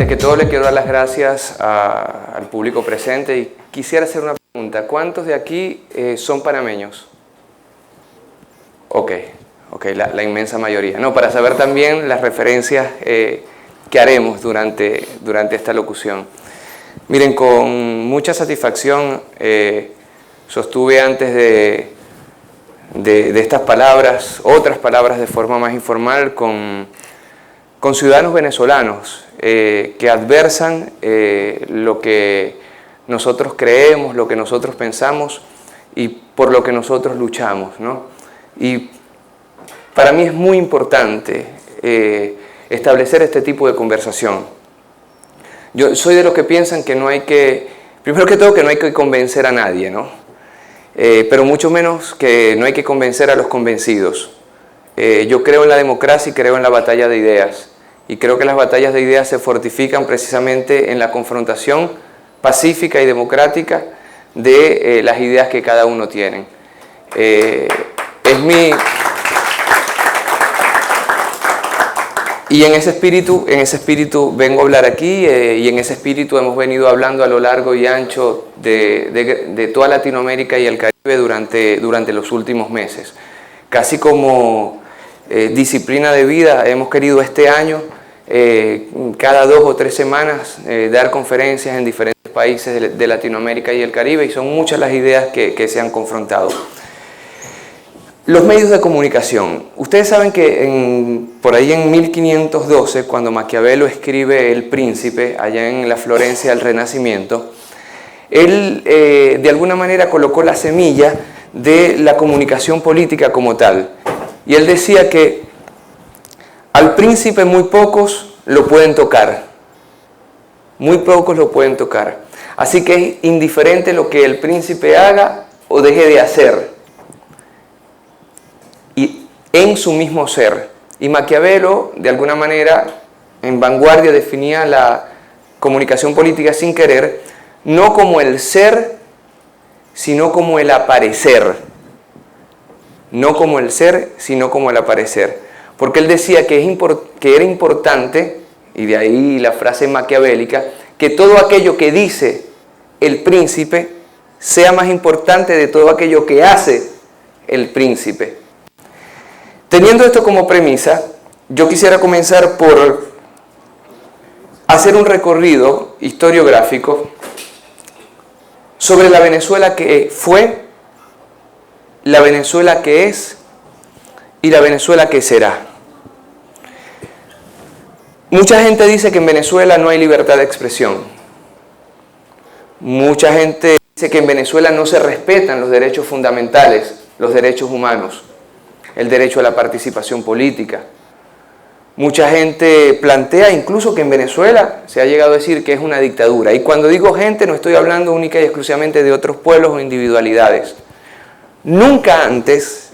Antes que todo le quiero dar las gracias al público presente y quisiera hacer una pregunta. ¿Cuántos de aquí son panameños? Ok, la inmensa mayoría. No, para saber también las referencias que haremos durante esta locución. Miren, con mucha satisfacción sostuve antes de estas palabras, otras palabras de forma más informal, con ciudadanos venezolanos que adversan lo que nosotros creemos, lo que nosotros pensamos y por lo que nosotros luchamos, ¿no? Y para mí es muy importante establecer este tipo de conversación. Yo soy de los que piensan que no hay que, primero que todo, que no hay que convencer a nadie, ¿no? Pero mucho menos que no hay que convencer a los convencidos. Yo creo en la democracia y creo en la batalla de ideas. Y creo que las batallas de ideas se fortifican precisamente en la confrontación pacífica y democrática de las ideas que cada uno tiene. Y en ese espíritu vengo a hablar aquí y en ese espíritu hemos venido hablando a lo largo y ancho de toda Latinoamérica y el Caribe durante los últimos meses. Casi como disciplina de vida hemos querido este año, cada 2 o 3 semanas, dar conferencias en diferentes países de Latinoamérica y el Caribe, y son muchas las ideas que se han confrontado. Los medios de comunicación. Ustedes saben que por ahí en 1512, cuando Maquiavelo escribe El Príncipe, allá en la Florencia del Renacimiento, él de alguna manera colocó la semilla de la comunicación política como tal. Y él decía que al príncipe muy pocos lo pueden tocar. Muy pocos lo pueden tocar. Así que es indiferente lo que el príncipe haga o deje de hacer. Y en su mismo ser. Y Maquiavelo, de alguna manera, en vanguardia, definía la comunicación política sin querer, no como el ser, sino como el aparecer. No como el ser, sino como el aparecer. Porque él decía que era importante, y de ahí la frase maquiavélica, que todo aquello que dice el príncipe sea más importante de todo aquello que hace el príncipe. Teniendo esto como premisa, yo quisiera comenzar por hacer un recorrido historiográfico sobre la Venezuela que fue, la Venezuela que es y la Venezuela que será. Mucha gente dice que en Venezuela no hay libertad de expresión. Mucha gente dice que en Venezuela no se respetan los derechos fundamentales, los derechos humanos, el derecho a la participación política. Mucha gente plantea incluso que en Venezuela se ha llegado a decir que es una dictadura. Y cuando digo gente, no estoy hablando única y exclusivamente de otros pueblos o individualidades. Nunca antes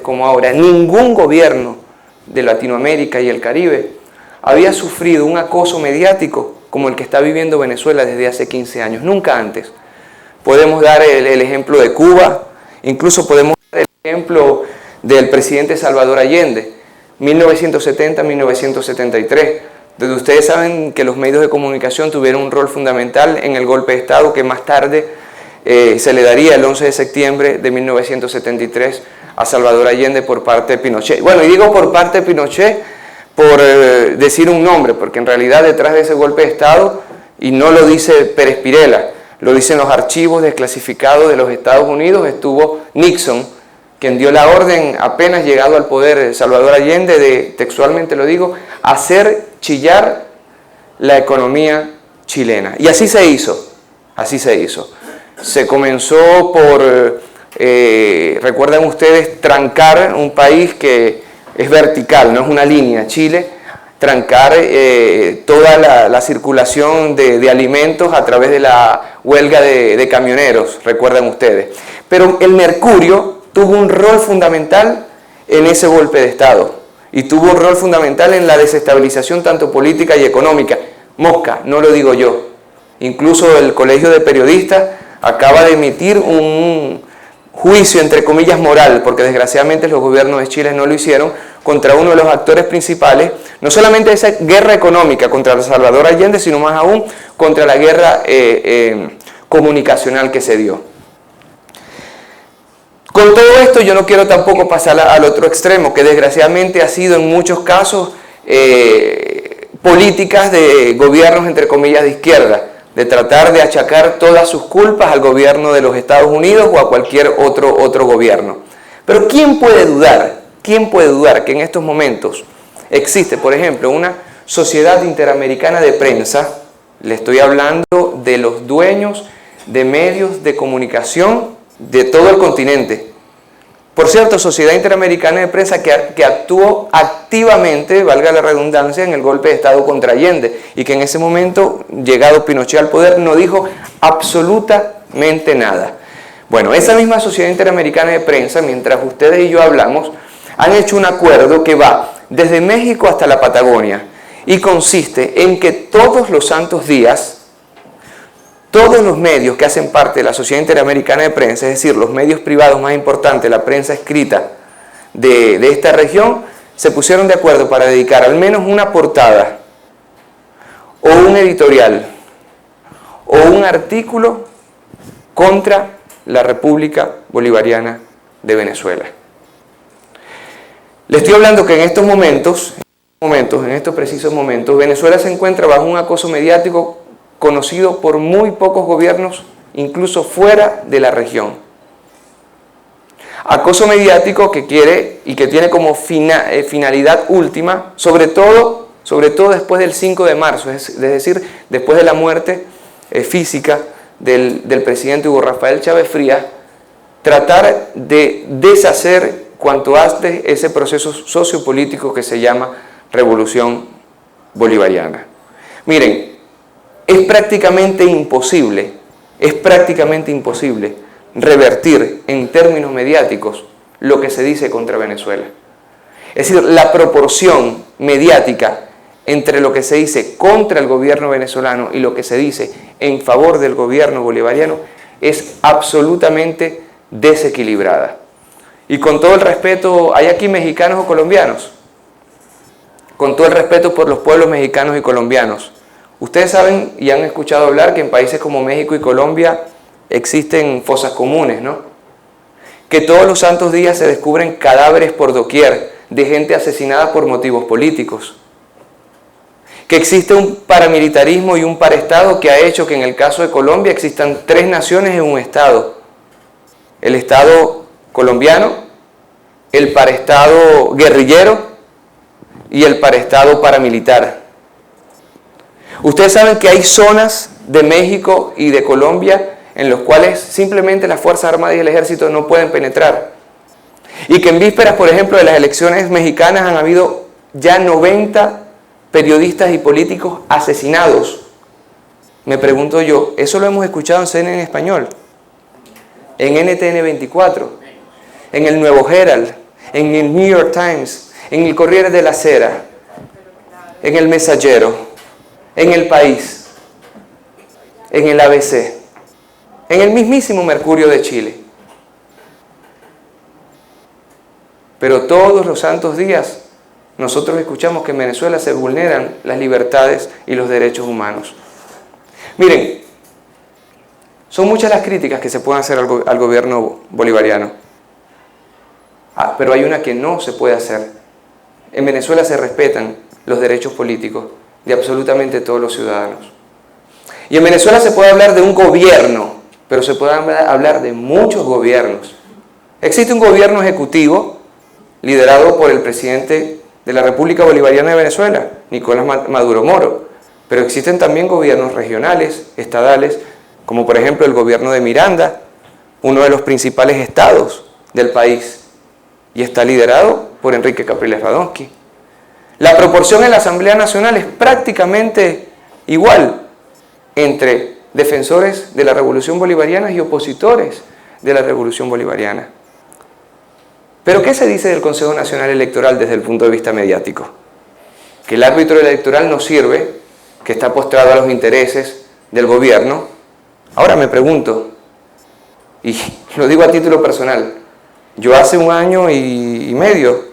como ahora, ningún gobierno de Latinoamérica y el Caribe había sufrido un acoso mediático como el que está viviendo Venezuela desde hace 15 años. Nunca antes. Podemos dar el ejemplo de Cuba, incluso podemos dar el ejemplo del presidente Salvador Allende, 1970-1973, donde ustedes saben que los medios de comunicación tuvieron un rol fundamental en el golpe de Estado que más tarde se le daría el 11 de septiembre de 1973 a Salvador Allende por parte de Pinochet. Bueno, y digo por parte de Pinochet por decir un nombre, porque en realidad detrás de ese golpe de Estado, y no lo dice Pérez Pirela, lo dicen los archivos desclasificados de los Estados Unidos, estuvo Nixon, quien dio la orden, apenas llegado al poder Salvador Allende, de, textualmente lo digo, hacer chillar la economía chilena. Y así se hizo, así se hizo. Se comenzó por, recuerdan ustedes, trancar un país que es vertical, no es una línea, Chile, trancar toda la circulación de alimentos a través de la huelga de camioneros, recuerdan ustedes. Pero el mercurio tuvo un rol fundamental en ese golpe de Estado y tuvo un rol fundamental en la desestabilización tanto política y económica. Mosca, no lo digo yo. Incluso el Colegio de Periodistas acaba de emitir un juicio, entre comillas, moral, porque desgraciadamente los gobiernos de Chile no lo hicieron, contra uno de los actores principales, no solamente esa guerra económica contra Salvador Allende, sino más aún contra la guerra comunicacional que se dio. Con todo esto yo no quiero tampoco pasar al otro extremo, que desgraciadamente ha sido en muchos casos políticas de gobiernos entre comillas de izquierda, de tratar de achacar todas sus culpas al gobierno de los Estados Unidos o a cualquier otro gobierno. Pero ¿quién puede dudar? ¿Quién puede dudar que en estos momentos existe, por ejemplo, una sociedad interamericana de prensa? Le estoy hablando de los dueños de medios de comunicación de todo el continente. Por cierto, Sociedad Interamericana de Prensa que actuó activamente, valga la redundancia, en el golpe de Estado contra Allende y que en ese momento, llegado Pinochet al poder, no dijo absolutamente nada. Bueno, esa misma Sociedad Interamericana de Prensa, mientras ustedes y yo hablamos, han hecho un acuerdo que va desde México hasta la Patagonia y consiste en que todos los santos días, todos los medios que hacen parte de la Sociedad Interamericana de Prensa, es decir, los medios privados más importantes, la prensa escrita de esta región, se pusieron de acuerdo para dedicar al menos una portada o un editorial o un artículo contra la República Bolivariana de Venezuela. Le estoy hablando que en estos momentos, en estos precisos momentos, Venezuela se encuentra bajo un acoso mediático conocido por muy pocos gobiernos, incluso fuera de la región. Acoso mediático que quiere y que tiene como finalidad última, sobre todo después del 5 de marzo, es decir, después de la muerte física del presidente Hugo Rafael Chávez Frías, tratar de deshacer cuanto antes ese proceso sociopolítico que se llama Revolución Bolivariana. Miren, es prácticamente imposible revertir en términos mediáticos lo que se dice contra Venezuela. Es decir, la proporción mediática entre lo que se dice contra el gobierno venezolano y lo que se dice en favor del gobierno bolivariano es absolutamente desequilibrada. Y con todo el respeto, ¿hay aquí mexicanos o colombianos? Con todo el respeto por los pueblos mexicanos y colombianos, ustedes saben y han escuchado hablar que en países como México y Colombia existen fosas comunes, ¿no? Que todos los santos días se descubren cadáveres por doquier de gente asesinada por motivos políticos. Que existe un paramilitarismo y un paraestado que ha hecho que en el caso de Colombia existan 3 naciones en un estado. El estado colombiano, el paraestado guerrillero y el paraestado paramilitar. Ustedes saben que hay zonas de México y de Colombia en los cuales simplemente las Fuerzas Armadas y el Ejército no pueden penetrar. Y que en vísperas, por ejemplo, de las elecciones mexicanas han habido ya 90 periodistas y políticos asesinados. Me pregunto yo, ¿eso lo hemos escuchado en CNN en español? En NTN 24, en el Nuevo Herald, en el New York Times, en el Corriere della Sera, en el Mensajero, en el País, en el ABC, en el mismísimo Mercurio de Chile. Pero todos los santos días nosotros escuchamos que en Venezuela se vulneran las libertades y los derechos humanos. Miren, son muchas las críticas que se pueden hacer al gobierno bolivariano. Pero hay una que no se puede hacer. En Venezuela se respetan los derechos políticos de absolutamente todos los ciudadanos. Y en Venezuela se puede hablar de un gobierno, pero se puede hablar de muchos gobiernos. Existe un gobierno ejecutivo liderado por el presidente de la República Bolivariana de Venezuela, Nicolás Maduro Moro, pero existen también gobiernos regionales, estadales, como por ejemplo el gobierno de Miranda, uno de los principales estados del país, y está liderado por Enrique Capriles Radonsky. La proporción en la Asamblea Nacional es prácticamente igual entre defensores de la Revolución Bolivariana y opositores de la Revolución Bolivariana. ¿Pero qué se dice del Consejo Nacional Electoral desde el punto de vista mediático? Que el árbitro electoral no sirve, que está postrado a los intereses del gobierno. Ahora me pregunto, y lo digo a título personal, yo hace 1 año y medio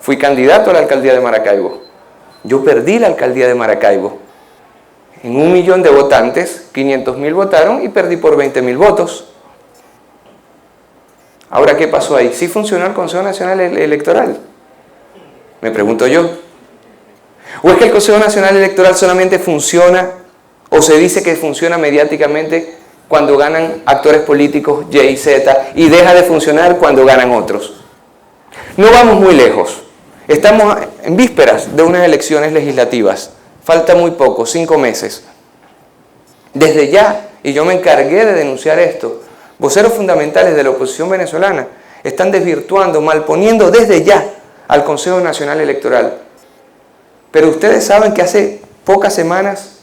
Fui candidato a la alcaldía de Maracaibo. Yo perdí la alcaldía de Maracaibo. En 1 millón de votantes, 500.000 votaron y perdí por 20.000 votos. Ahora, ¿qué pasó ahí? ¿Sí funcionó el Consejo Nacional Electoral? Me pregunto yo. ¿O es que el Consejo Nacional Electoral solamente funciona o se dice que funciona mediáticamente cuando ganan actores políticos Y y Z y deja de funcionar cuando ganan otros? No vamos muy lejos. Estamos en vísperas de unas elecciones legislativas. Falta muy poco, 5 meses. Desde ya, y yo me encargué de denunciar esto, voceros fundamentales de la oposición venezolana están desvirtuando, malponiendo desde ya al Consejo Nacional Electoral. Pero ustedes saben que hace pocas semanas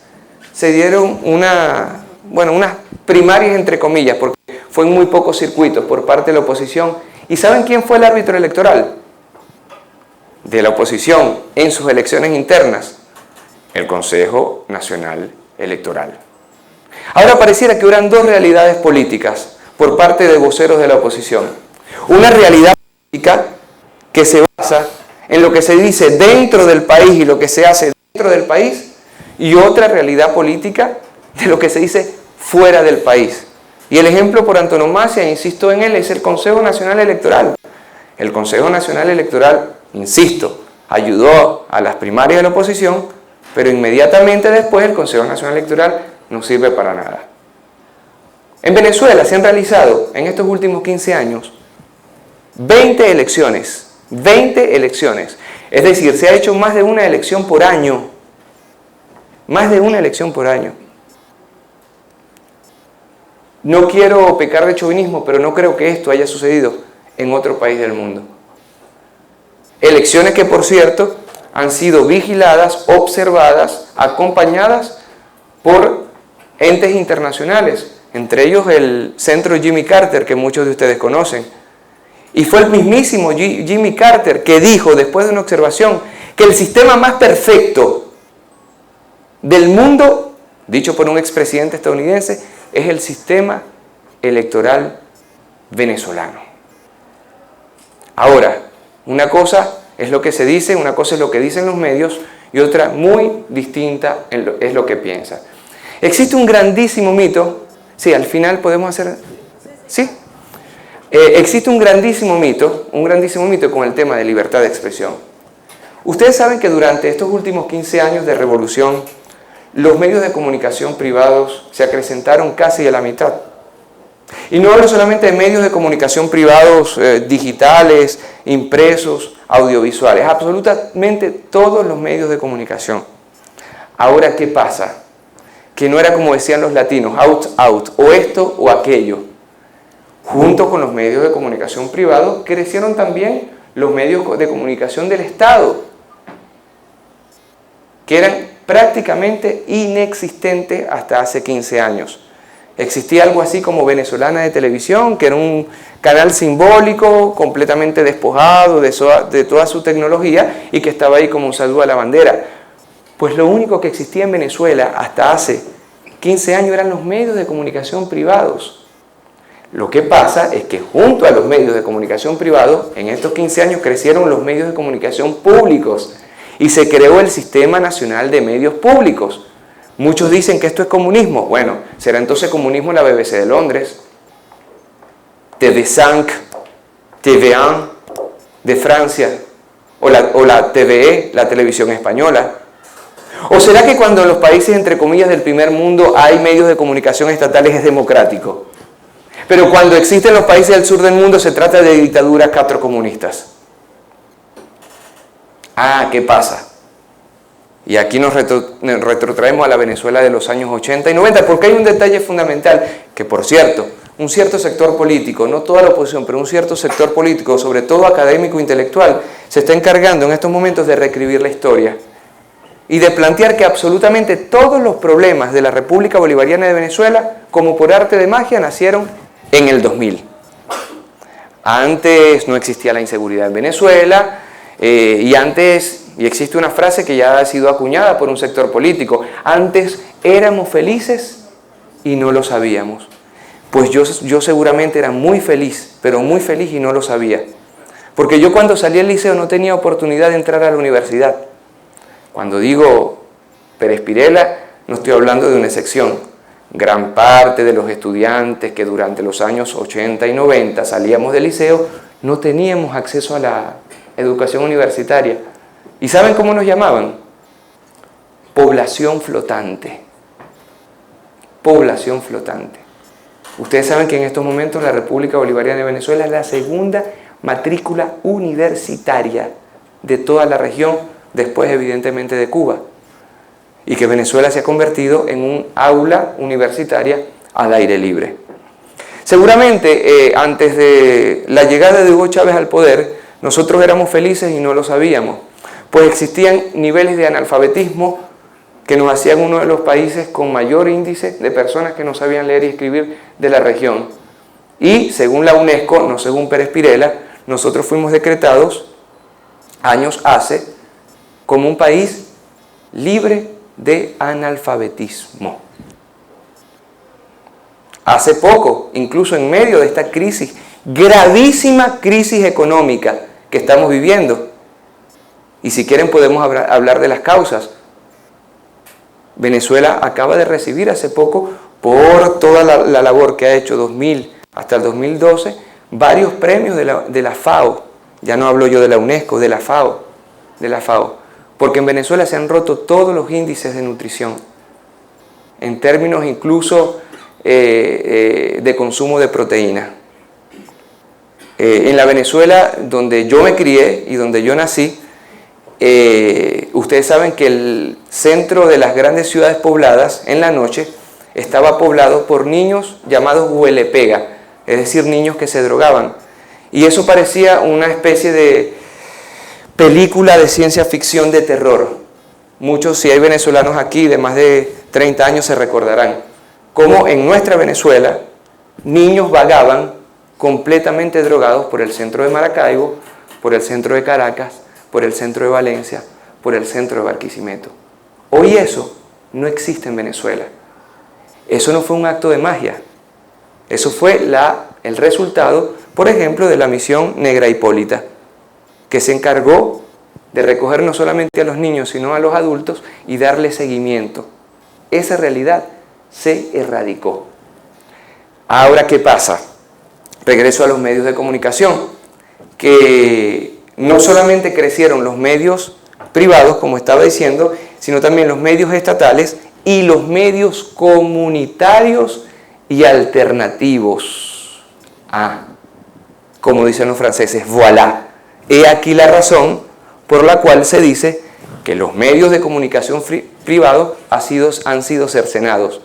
se dieron unas primarias entre comillas, porque fue en muy pocos circuitos por parte de la oposición. ¿Y saben quién fue el árbitro electoral? De la oposición en sus elecciones internas, el Consejo Nacional Electoral. Ahora pareciera que hubieran dos realidades políticas por parte de voceros de la oposición. Una realidad política que se basa en lo que se dice dentro del país y lo que se hace dentro del país, y otra realidad política de lo que se dice fuera del país. Y el ejemplo por antonomasia, insisto en él, es el Consejo Nacional Electoral. El Consejo Nacional Electoral, insisto, ayudó a las primarias de la oposición, pero inmediatamente después el Consejo Nacional Electoral no sirve para nada. En Venezuela se han realizado en estos últimos 15 años 20 elecciones. 20 elecciones. Es decir, se ha hecho más de una elección por año. Más de una elección por año. No quiero pecar de chauvinismo, pero no creo que esto haya sucedido en otro país del mundo. Elecciones que, por cierto, han sido vigiladas, observadas, acompañadas por entes internacionales, entre ellos el Centro Jimmy Carter, que muchos de ustedes conocen. Y fue el mismísimo Jimmy Carter que dijo, después de una observación, que el sistema más perfecto del mundo, dicho por un expresidente estadounidense, es el sistema electoral venezolano. Ahora, una cosa es lo que se dice, una cosa es lo que dicen los medios y otra muy distinta es lo que piensan. Existe un grandísimo mito, sí, al final podemos hacer, sí, existe un grandísimo mito con el tema de libertad de expresión. Ustedes saben que durante estos últimos 15 años de revolución, los medios de comunicación privados se acrecentaron casi a la mitad. Y no hablo solamente de medios de comunicación privados digitales, impresos, audiovisuales, absolutamente todos los medios de comunicación. Ahora, ¿qué pasa? Que no era como decían los latinos, out, o esto o aquello. Junto con los medios de comunicación privados, crecieron también los medios de comunicación del Estado, que eran prácticamente inexistentes hasta hace 15 años. Existía algo así como Venezolana de Televisión, que era un canal simbólico, completamente despojado de toda su tecnología y que estaba ahí como un saludo a la bandera. Pues lo único que existía en Venezuela hasta hace 15 años eran los medios de comunicación privados. Lo que pasa es que junto a los medios de comunicación privados, en estos 15 años crecieron los medios de comunicación públicos y se creó el Sistema Nacional de Medios Públicos. Muchos dicen que esto es comunismo. Bueno, será entonces comunismo la BBC de Londres, TV5, TV1 de Francia, o la TVE, la televisión española. ¿O será que cuando en los países, entre comillas, del primer mundo hay medios de comunicación estatales es democrático? Pero cuando existen los países del sur del mundo se trata de dictaduras catrocomunistas. Ah, ¿qué pasa? Y aquí nos retrotraemos a la Venezuela de los años 80 y 90, porque hay un detalle fundamental, que por cierto, un cierto sector político, no toda la oposición, pero un cierto sector político, sobre todo académico e intelectual, se está encargando en estos momentos de reescribir la historia y de plantear que absolutamente todos los problemas de la República Bolivariana de Venezuela, como por arte de magia, nacieron en el 2000. Antes no existía la inseguridad en Venezuela, y existe una frase que ya ha sido acuñada por un sector político: antes éramos felices y no lo sabíamos. Pues yo seguramente era muy feliz, pero muy feliz y no lo sabía. Porque yo cuando salí del liceo no tenía oportunidad de entrar a la universidad. Cuando digo Pérez Pirela, no estoy hablando de una excepción. Gran parte de los estudiantes que durante los años 80 y 90 salíamos del liceo no teníamos acceso a la educación universitaria. ¿Y saben cómo nos llamaban? Población flotante. Población flotante. Ustedes saben que en estos momentos la República Bolivariana de Venezuela es la segunda matrícula universitaria de toda la región, después evidentemente de Cuba, y que Venezuela se ha convertido en un aula universitaria al aire libre. Seguramente antes de la llegada de Hugo Chávez al poder, nosotros éramos felices y no lo sabíamos, pues existían niveles de analfabetismo que nos hacían uno de los países con mayor índice de personas que no sabían leer y escribir de la región. Y según la UNESCO, no según Pérez Pirela, nosotros fuimos decretados años hace como un país libre de analfabetismo. Hace poco, incluso en medio de esta crisis, gravísima crisis económica que estamos viviendo, y si quieren podemos hablar de las causas, Venezuela acaba de recibir hace poco, por toda la labor que ha hecho 2000 hasta el 2012, varios premios de la FAO. Ya no hablo yo de la UNESCO, de la FAO. Porque en Venezuela se han roto todos los índices de nutrición, en términos incluso de consumo de proteína. En la Venezuela donde yo me crié y donde yo nací, ustedes saben que el centro de las grandes ciudades pobladas en la noche estaba poblado por niños llamados huelepega, es decir, niños que se drogaban. Y eso parecía una especie de película de ciencia ficción de terror. Muchos, si hay venezolanos aquí de más de 30 años, se recordarán cómo en nuestra Venezuela niños vagaban completamente drogados por el centro de Maracaibo, por el centro de Caracas, por el centro de Valencia, por el centro de Barquisimeto. Hoy eso no existe en Venezuela. Eso no fue un acto de magia. Eso fue el resultado, por ejemplo, de la misión Negra Hipólita, que se encargó de recoger no solamente a los niños, sino a los adultos y darle seguimiento. Esa realidad se erradicó. Ahora, ¿qué pasa? Regreso a los medios de comunicación, que no solamente crecieron los medios privados, como estaba diciendo, sino también los medios estatales y los medios comunitarios y alternativos. Como dicen los franceses, voilà. He aquí la razón por la cual se dice que los medios de comunicación privados han sido cercenados.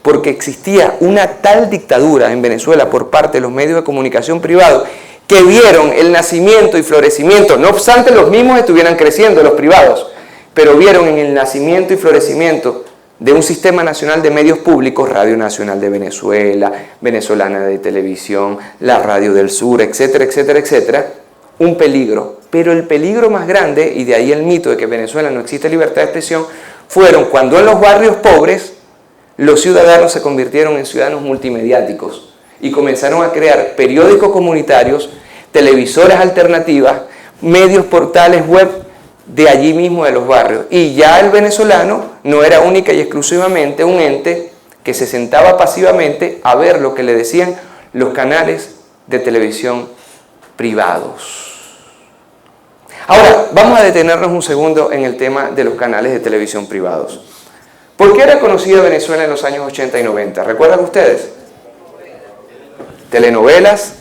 Porque existía una tal dictadura en Venezuela por parte de los medios de comunicación privados que vieron el nacimiento y florecimiento, no obstante los mismos estuvieran creciendo, los privados, pero vieron en el nacimiento y florecimiento de un sistema nacional de medios públicos, Radio Nacional de Venezuela, Venezolana de Televisión, la Radio del Sur, etcétera, etcétera, etcétera, un peligro. Pero el peligro más grande, y de ahí el mito de que en Venezuela no existe libertad de expresión, fueron cuando en los barrios pobres los ciudadanos se convirtieron en ciudadanos multimediáticos y comenzaron a crear periódicos comunitarios, televisoras alternativas, medios, portales web de allí mismo de los barrios. Y ya el venezolano no era única y exclusivamente un ente que se sentaba pasivamente a ver lo que le decían los canales de televisión privados. Ahora, vamos a detenernos un segundo en el tema de los canales de televisión privados. ¿Por qué era conocida Venezuela en los años 80 y 90? ¿Recuerdan ustedes? Telenovelas,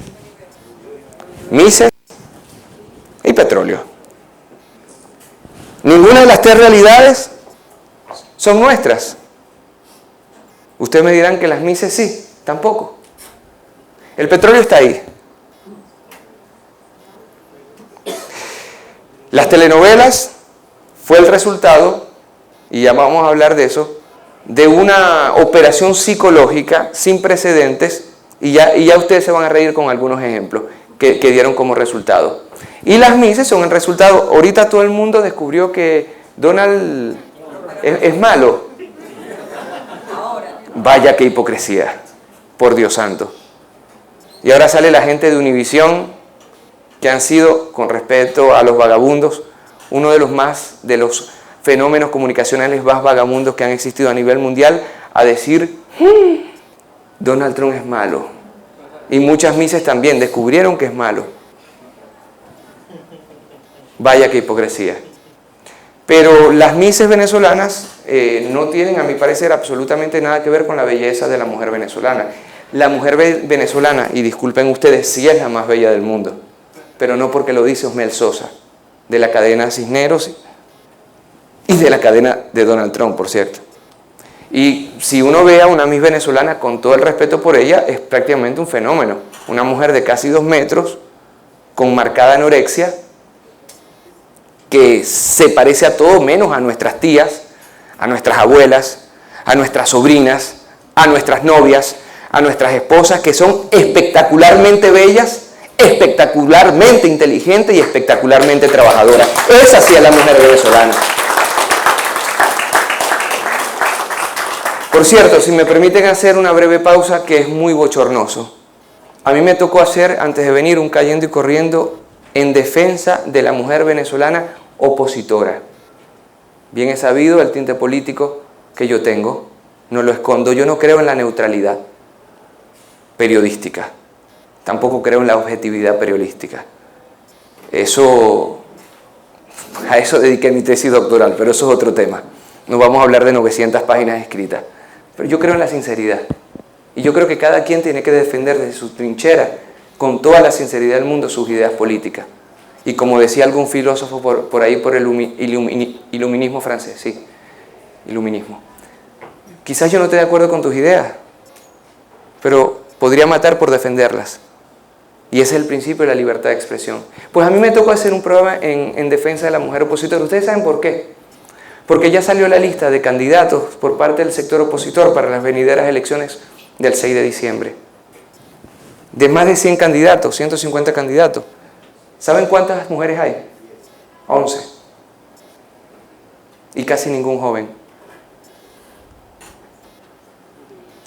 mises y petróleo. Ninguna de las tres realidades son nuestras. Ustedes me dirán que las mises sí, tampoco. El petróleo está ahí. Las telenovelas fue el resultado, y ya vamos a hablar de eso, de una operación psicológica sin precedentes, y ya ustedes se van a reír con algunos ejemplos que dieron como resultado. Y las mises son el resultado. Ahorita todo el mundo descubrió que Donald es malo. Vaya qué hipocresía, por Dios santo. Y ahora sale la gente de Univisión que han sido, con respecto a los vagabundos, uno de los fenómenos comunicacionales más vagabundos que han existido a nivel mundial, a decir, Donald Trump es malo. Y muchas mises también descubrieron que es malo. Vaya que hipocresía. Pero las mises venezolanas no tienen, a mi parecer, absolutamente nada que ver con la belleza de la mujer venezolana. La mujer venezolana, y disculpen ustedes, sí es la más bella del mundo, pero no porque lo dice Osmel Sosa, de la cadena Cisneros y de la cadena de Donald Trump, por cierto. Y si uno ve a una Miss venezolana, con todo el respeto por ella, es prácticamente un fenómeno. Una mujer de casi 2 metros, con marcada anorexia, que se parece a todo menos a nuestras tías, a nuestras abuelas, a nuestras sobrinas, a nuestras novias, a nuestras esposas, que son espectacularmente bellas, espectacularmente inteligentes y espectacularmente trabajadoras. Esa sí es la mujer venezolana. Por cierto, si me permiten hacer una breve pausa, que es muy bochornoso. A mí me tocó hacer, antes de venir, un cayendo y corriendo en defensa de la mujer venezolana opositora. Bien es sabido el tinte político que yo tengo, no lo escondo. Yo no creo en la neutralidad periodística, tampoco creo en la objetividad periodística. A eso dediqué mi tesis doctoral, pero eso es otro tema. No vamos a hablar de 900 páginas escritas. Pero yo creo en la sinceridad. Y yo creo que cada quien tiene que defender desde su trinchera, con toda la sinceridad del mundo, sus ideas políticas. Y como decía algún filósofo por ahí, por el iluminismo francés, sí, iluminismo. Quizás yo no esté de acuerdo con tus ideas, pero podría matar por defenderlas. Y ese es el principio de la libertad de expresión. Pues a mí me tocó hacer un programa en defensa de la mujer opositora. ¿Ustedes saben por qué? Porque ya salió la lista de candidatos por parte del sector opositor para las venideras elecciones del 6 de diciembre. De más de 100 candidatos, 150 candidatos. ¿Saben cuántas mujeres hay? 11. Y casi ningún joven.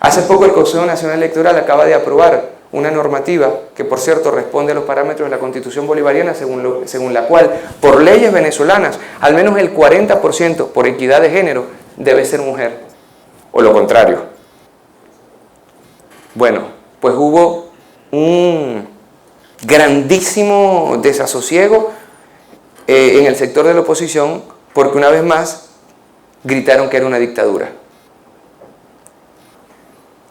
Hace poco el Consejo Nacional Electoral acaba de aprobar una normativa que, por cierto, responde a los parámetros de la Constitución bolivariana, según la cual, por leyes venezolanas, al menos el 40% por equidad de género debe ser mujer, o lo contrario. Bueno, pues hubo un grandísimo desasosiego en el sector de la oposición, porque una vez más gritaron que era una dictadura.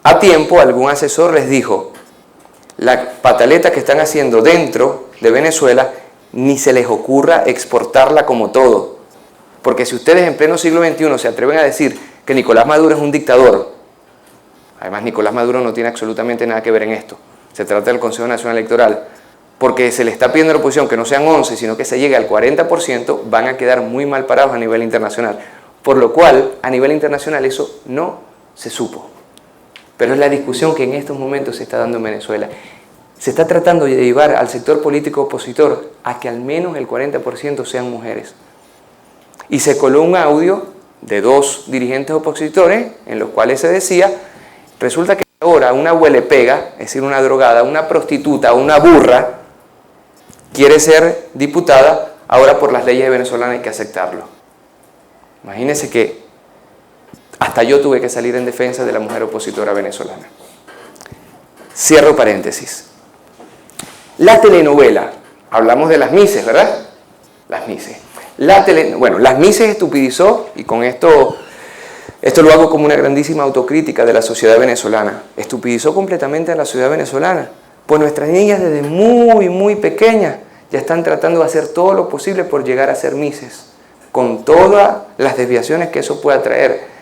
A tiempo, algún asesor les dijo: la pataleta que están haciendo dentro de Venezuela, ni se les ocurra exportarla como todo. Porque si ustedes en pleno siglo XXI se atreven a decir que Nicolás Maduro es un dictador, además Nicolás Maduro no tiene absolutamente nada que ver en esto, se trata del Consejo Nacional Electoral, porque se le está pidiendo a la oposición que no sean 11, sino que se llegue al 40%, van a quedar muy mal parados a nivel internacional. Por lo cual, a nivel internacional eso no se supo. Pero es la discusión que en estos momentos se está dando en Venezuela. Se está tratando de llevar al sector político opositor a que al menos el 40% sean mujeres. Y se coló un audio de 2 dirigentes opositores en los cuales se decía, resulta que ahora una huelepega, es decir, una drogada, una prostituta, una burra, quiere ser diputada, ahora por las leyes venezolanas hay que aceptarlo. Imagínense que hasta yo tuve que salir en defensa de la mujer opositora venezolana. Cierro paréntesis. La telenovela, hablamos de las mises, ¿verdad? Las mises. Las mises estupidizó, y con esto lo hago como una grandísima autocrítica de la sociedad venezolana, estupidizó completamente a la sociedad venezolana. Pues nuestras niñas desde muy, muy pequeñas ya están tratando de hacer todo lo posible por llegar a ser mises, con todas las desviaciones que eso pueda traer.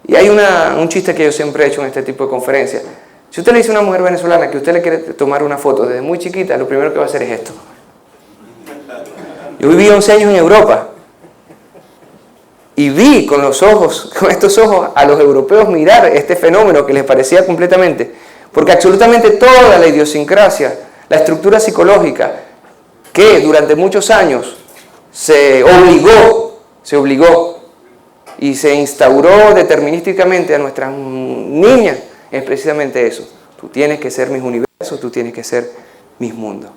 Y hay un chiste que yo siempre he hecho en este tipo de conferencias. Si usted le dice a una mujer venezolana que usted le quiere tomar una foto desde muy chiquita, lo primero que va a hacer es esto. Yo viví 11 años en Europa y vi con estos ojos a los europeos mirar este fenómeno que les parecía completamente, porque absolutamente toda la idiosincrasia, la estructura psicológica que durante muchos años se obligó y se instauró determinísticamente a nuestras niñas, es precisamente eso. Tú tienes que ser mis universos, tú tienes que ser mis mundos.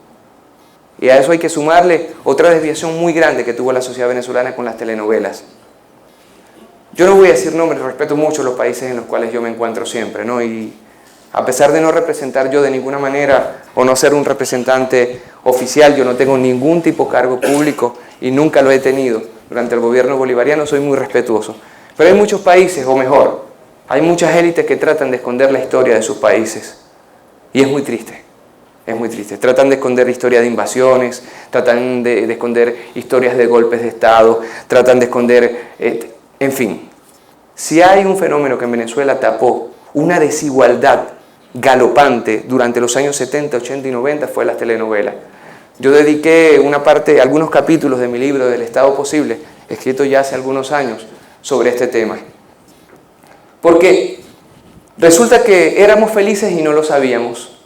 Y a eso hay que sumarle otra desviación muy grande que tuvo la sociedad venezolana con las telenovelas. Yo no voy a decir nombres, respeto mucho los países en los cuales yo me encuentro siempre, ¿no? Y a pesar de no representar yo de ninguna manera o no ser un representante oficial, yo no tengo ningún tipo de cargo público y nunca lo he tenido durante el gobierno bolivariano, soy muy respetuoso. Pero hay muchos países, o mejor, hay muchas élites que tratan de esconder la historia de sus países. Y es muy triste, es muy triste. Tratan de esconder historias de invasiones, tratan de esconder historias de golpes de Estado, tratan de esconder, en fin. Si hay un fenómeno que en Venezuela tapó una desigualdad galopante durante los años 70, 80 y 90 fue las telenovelas. Yo dediqué algunos capítulos de mi libro Del Estado Posible, escrito ya hace algunos años, sobre este tema. Porque resulta que éramos felices y no lo sabíamos.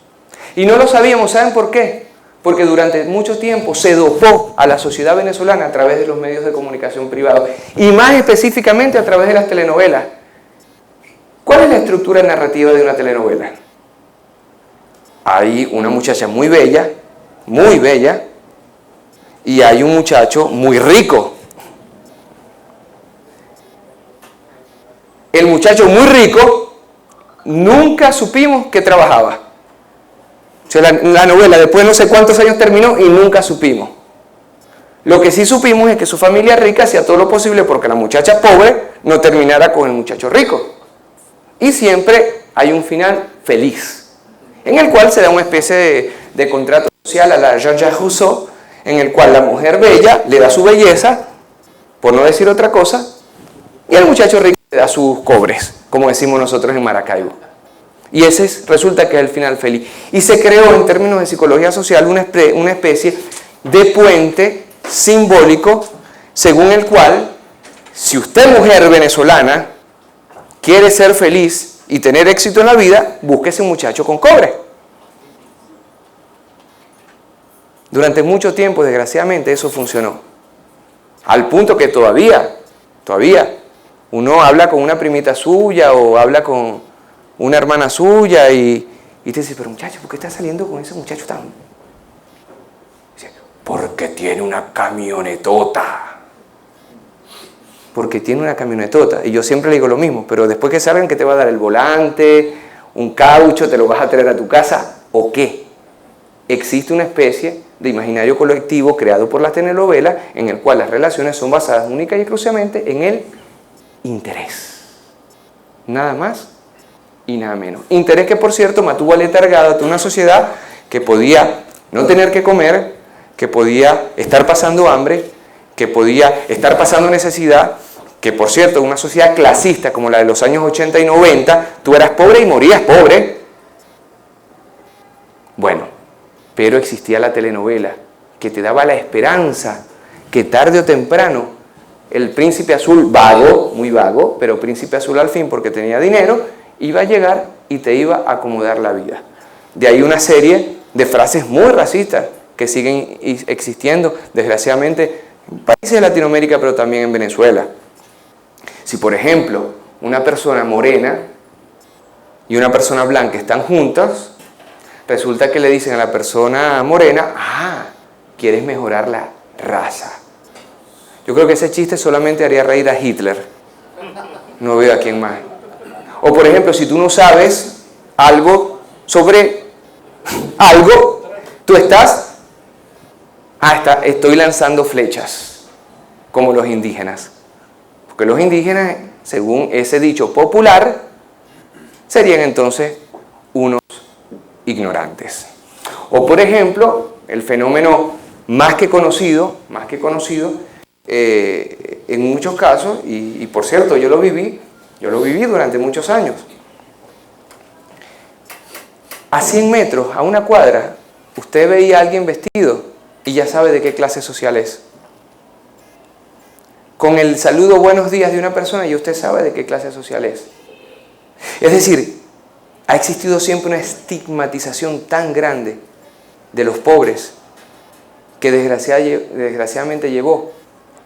Y no lo sabíamos, ¿saben por qué? Porque durante mucho tiempo se dopó a la sociedad venezolana a través de los medios de comunicación privados y más específicamente a través de las telenovelas. ¿Cuál es la estructura narrativa de una telenovela? Hay una muchacha muy bella, y hay un muchacho muy rico. El muchacho muy rico, nunca supimos que trabajaba. O sea, la novela después de no sé cuántos años terminó y nunca supimos. Lo que sí supimos es que su familia rica hacía todo lo posible porque la muchacha pobre no terminara con el muchacho rico. Y siempre hay un final feliz, en el cual se da una especie de contrato social a la Jean-Jacques Rousseau, en el cual la mujer bella le da su belleza, por no decir otra cosa, y el muchacho rico le da sus cobres, como decimos nosotros en Maracaibo. Y ese resulta que es el final feliz. Y se creó en términos de psicología social una especie de puente simbólico según el cual, si usted, mujer venezolana, quiere ser feliz y tener éxito en la vida, búsquese un muchacho con cobre. Durante mucho tiempo, desgraciadamente, eso funcionó. Al punto que todavía, uno habla con una primita suya o habla con una hermana suya y te dice, pero muchacho, ¿por qué estás saliendo con ese muchacho tan...? Dice, porque tiene una camionetota. Porque tiene una camionetota. Y yo siempre le digo lo mismo, pero después que salgan, ¿qué te va a dar? ¿El volante? ¿Un caucho? ¿Te lo vas a traer a tu casa? ¿O qué? Existe una especie de imaginario colectivo creado por las telenovelas en el cual las relaciones son basadas única y exclusivamente en el interés. Nada más y nada menos. Interés que, por cierto, mantuvo aletargada a una sociedad que podía no tener que comer, que podía estar pasando hambre, que podía estar pasando necesidad, que, por cierto, una sociedad clasista como la de los años 80 y 90, tú eras pobre y morías pobre. Bueno, pero existía la telenovela que te daba la esperanza que tarde o temprano el príncipe azul, vago, muy vago, pero príncipe azul al fin porque tenía dinero, iba a llegar y te iba a acomodar la vida. De ahí una serie de frases muy racistas que siguen existiendo, desgraciadamente, en países de Latinoamérica, pero también en Venezuela. Si, por ejemplo, una persona morena y una persona blanca están juntas, resulta que le dicen a la persona morena, ¿quieres mejorar la raza? Yo creo que ese chiste solamente haría reír a Hitler. No veo a quién más. O, por ejemplo, si tú no sabes algo sobre algo, tú estoy lanzando flechas, como los indígenas. Porque los indígenas, según ese dicho popular, serían entonces unos ignorantes. O, por ejemplo, el fenómeno más que conocido, en muchos casos, y por cierto, yo lo viví durante muchos años. A 100 metros, a una cuadra, usted veía a alguien vestido y ya sabe de qué clase social es. Con el saludo buenos días de una persona y usted sabe de qué clase social es. Es decir, ha existido siempre una estigmatización tan grande de los pobres que desgraciadamente llevó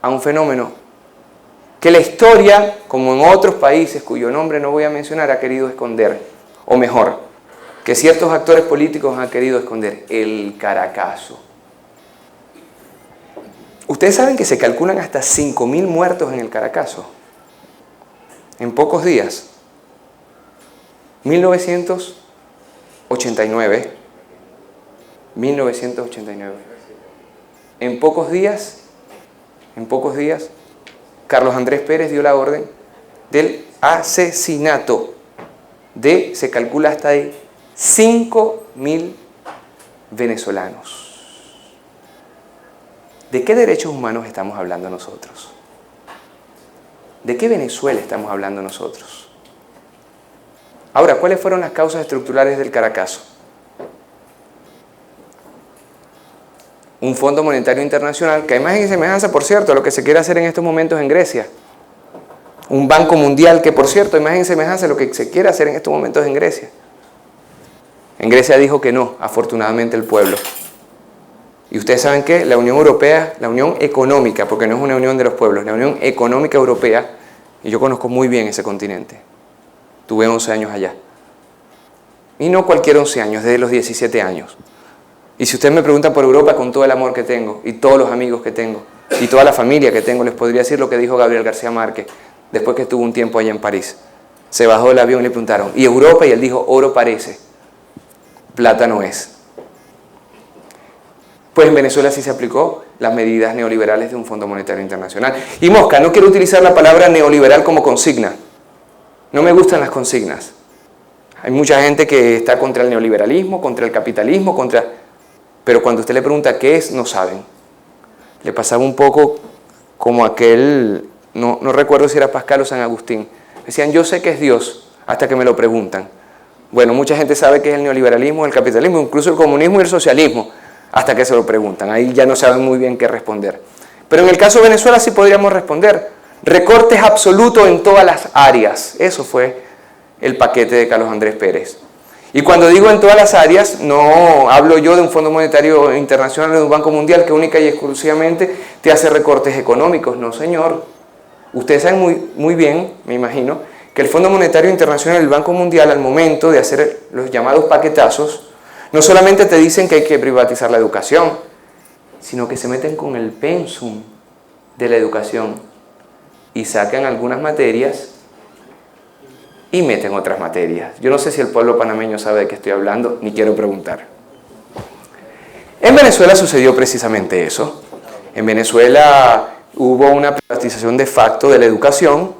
a un fenómeno que la historia, como en otros países cuyo nombre no voy a mencionar, ha querido esconder, o mejor, que ciertos actores políticos han querido esconder, el Caracazo. Ustedes saben que se calculan hasta 5.000 muertos en el Caracazo, en pocos días. 1989. En pocos días, Carlos Andrés Pérez dio la orden del asesinato se calcula hasta de 5.000 venezolanos. ¿De qué derechos humanos estamos hablando nosotros? ¿De qué Venezuela estamos hablando nosotros? Ahora, ¿cuáles fueron las causas estructurales del Caracazo? Un Fondo Monetario Internacional, que a imagen y semejanza, por cierto, a lo que se quiere hacer en estos momentos en Grecia. Un Banco Mundial, que por cierto, a imagen y semejanza a lo que se quiere hacer en estos momentos en Grecia. En Grecia dijo que no, afortunadamente, el pueblo. Y ustedes saben que la Unión Europea, la Unión Económica, porque no es una unión de los pueblos, la Unión Económica Europea, y yo conozco muy bien ese continente. Tuve 11 años allá. Y no cualquier 11 años, desde los 17 años. Y si ustedes me preguntan por Europa, con todo el amor que tengo, y todos los amigos que tengo, y toda la familia que tengo, les podría decir lo que dijo Gabriel García Márquez, después que estuvo un tiempo allá en París. Se bajó del avión y le preguntaron, ¿y Europa? Y él dijo, oro parece, plata no es. Pues en Venezuela sí se aplicó las medidas neoliberales de un Fondo Monetario Internacional. Y mosca, no quiero utilizar la palabra neoliberal como consigna. No me gustan las consignas. Hay mucha gente que está contra el neoliberalismo, contra el capitalismo, pero cuando usted le pregunta qué es, no saben. Le pasaba un poco como aquel, no recuerdo si era Pascal o San Agustín. Decían, yo sé que es Dios, hasta que me lo preguntan. Bueno, mucha gente sabe que es el neoliberalismo, el capitalismo, incluso el comunismo y el socialismo, hasta que se lo preguntan. Ahí ya no saben muy bien qué responder. Pero en el caso de Venezuela sí podríamos responder. Recortes absolutos en todas las áreas. Eso fue el paquete de Carlos Andrés Pérez. Y cuando digo en todas las áreas, no hablo yo de un Fondo Monetario Internacional o de un Banco Mundial que única y exclusivamente te hace recortes económicos. No, señor. Ustedes saben muy bien, me imagino, que el Fondo Monetario Internacional y el Banco Mundial, al momento de hacer los llamados paquetazos, no solamente te dicen que hay que privatizar la educación, sino que se meten con el pensum de la educación y sacan algunas materias y meten otras materias. Yo no sé si el pueblo panameño sabe de qué estoy hablando, ni quiero preguntar. En Venezuela sucedió precisamente eso. En Venezuela hubo una privatización de facto de la educación,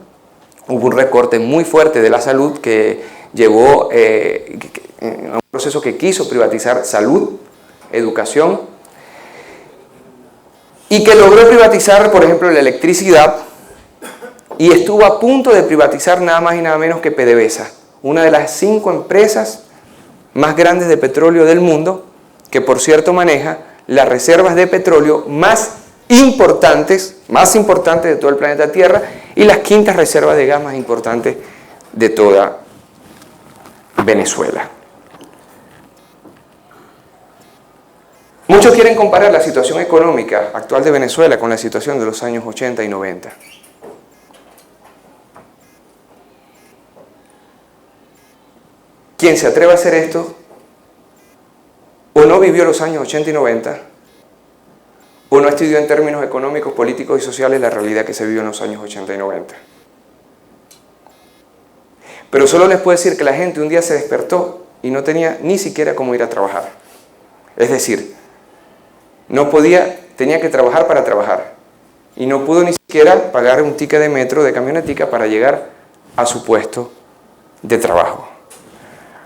hubo un recorte muy fuerte de la salud que llevó a un proceso que quiso privatizar salud, educación, y que logró privatizar, por ejemplo, la electricidad, y estuvo a punto de privatizar nada más y nada menos que PDVSA, una de las 5 empresas más grandes de petróleo del mundo, que por cierto maneja las reservas de petróleo más importantes de todo el planeta Tierra y las 5ª reservas de gas más importantes de toda Venezuela. Muchos quieren comparar la situación económica actual de Venezuela con la situación de los años 80 y 90. Quien se atreva a hacer esto, o no vivió los años 80 y 90, o no estudió en términos económicos, políticos y sociales la realidad que se vivió en los años 80 y 90. Pero solo les puedo decir que la gente un día se despertó y no tenía ni siquiera cómo ir a trabajar. Es decir, tenía que trabajar para trabajar. Y no pudo ni siquiera pagar un ticket de metro, de camionetica, para llegar a su puesto de trabajo.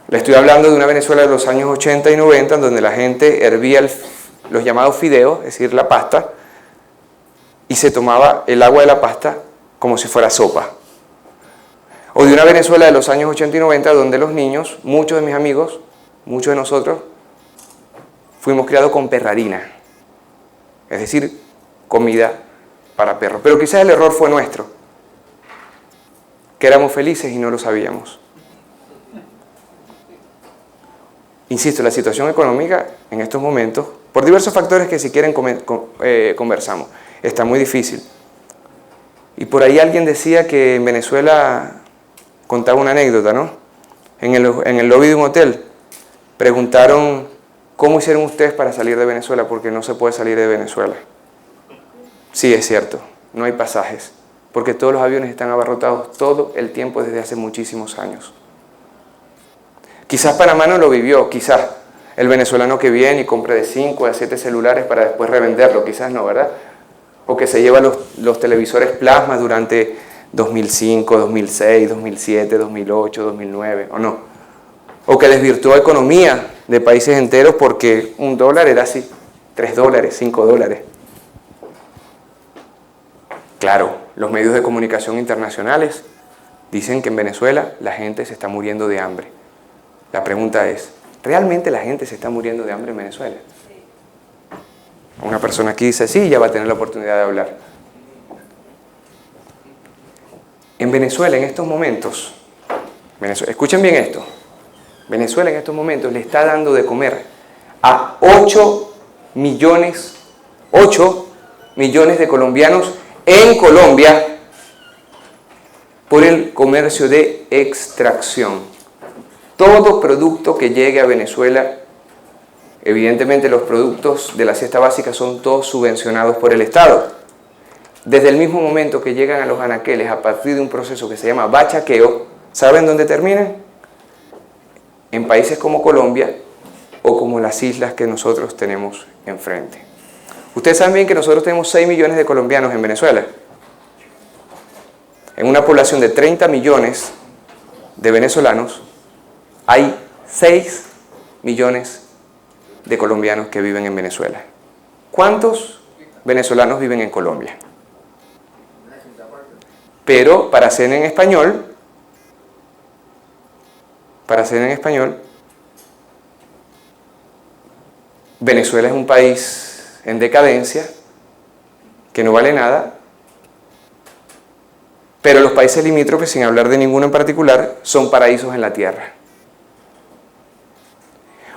Le estoy hablando de una Venezuela de los años 80 y 90, donde la gente hervía los llamados fideos, es decir, la pasta, y se tomaba el agua de la pasta como si fuera sopa. O de una Venezuela de los años 80 y 90, donde los niños, muchos de mis amigos, muchos de nosotros, fuimos criados con perrarina, es decir, comida para perros. Pero quizás el error fue nuestro, que éramos felices y no lo sabíamos. Insisto, la situación económica en estos momentos, por diversos factores que si quieren conversamos, está muy difícil. Y por ahí alguien decía que en Venezuela, contaba una anécdota, ¿no? En el lobby de un hotel, preguntaron, ¿cómo hicieron ustedes para salir de Venezuela? Porque no se puede salir de Venezuela. Sí, es cierto, no hay pasajes, porque todos los aviones están abarrotados todo el tiempo desde hace muchísimos años. Quizás Panamá no lo vivió, quizás el venezolano que viene y compra de 5 a 7 celulares para después revenderlo, quizás no, ¿verdad? O que se lleva los televisores plasma durante 2005, 2006, 2007, 2008, 2009, ¿o no? O que desvirtuó economía de países enteros porque $1 era así, $3, $5. Claro, los medios de comunicación internacionales dicen que en Venezuela la gente se está muriendo de hambre. La pregunta es, ¿realmente la gente se está muriendo de hambre en Venezuela? Una persona aquí dice sí, ya va a tener la oportunidad de hablar. En Venezuela, en estos momentos, escuchen bien esto, Venezuela en estos momentos le está dando de comer a 8 millones de colombianos en Colombia por el comercio de extracción. Todo producto que llegue a Venezuela, evidentemente los productos de la cesta básica son todos subvencionados por el Estado. Desde el mismo momento que llegan a los anaqueles a partir de un proceso que se llama bachaqueo, ¿saben dónde terminan? En países como Colombia o como las islas que nosotros tenemos enfrente. Ustedes saben bien que nosotros tenemos 6 millones de colombianos en Venezuela. En una población de 30 millones de venezolanos, hay 6 millones de colombianos que viven en Venezuela. ¿Cuántos venezolanos viven en Colombia? Pero para ser en español, Venezuela es un país en decadencia, que no vale nada, pero los países limítrofes, sin hablar de ninguno en particular, son paraísos en la tierra.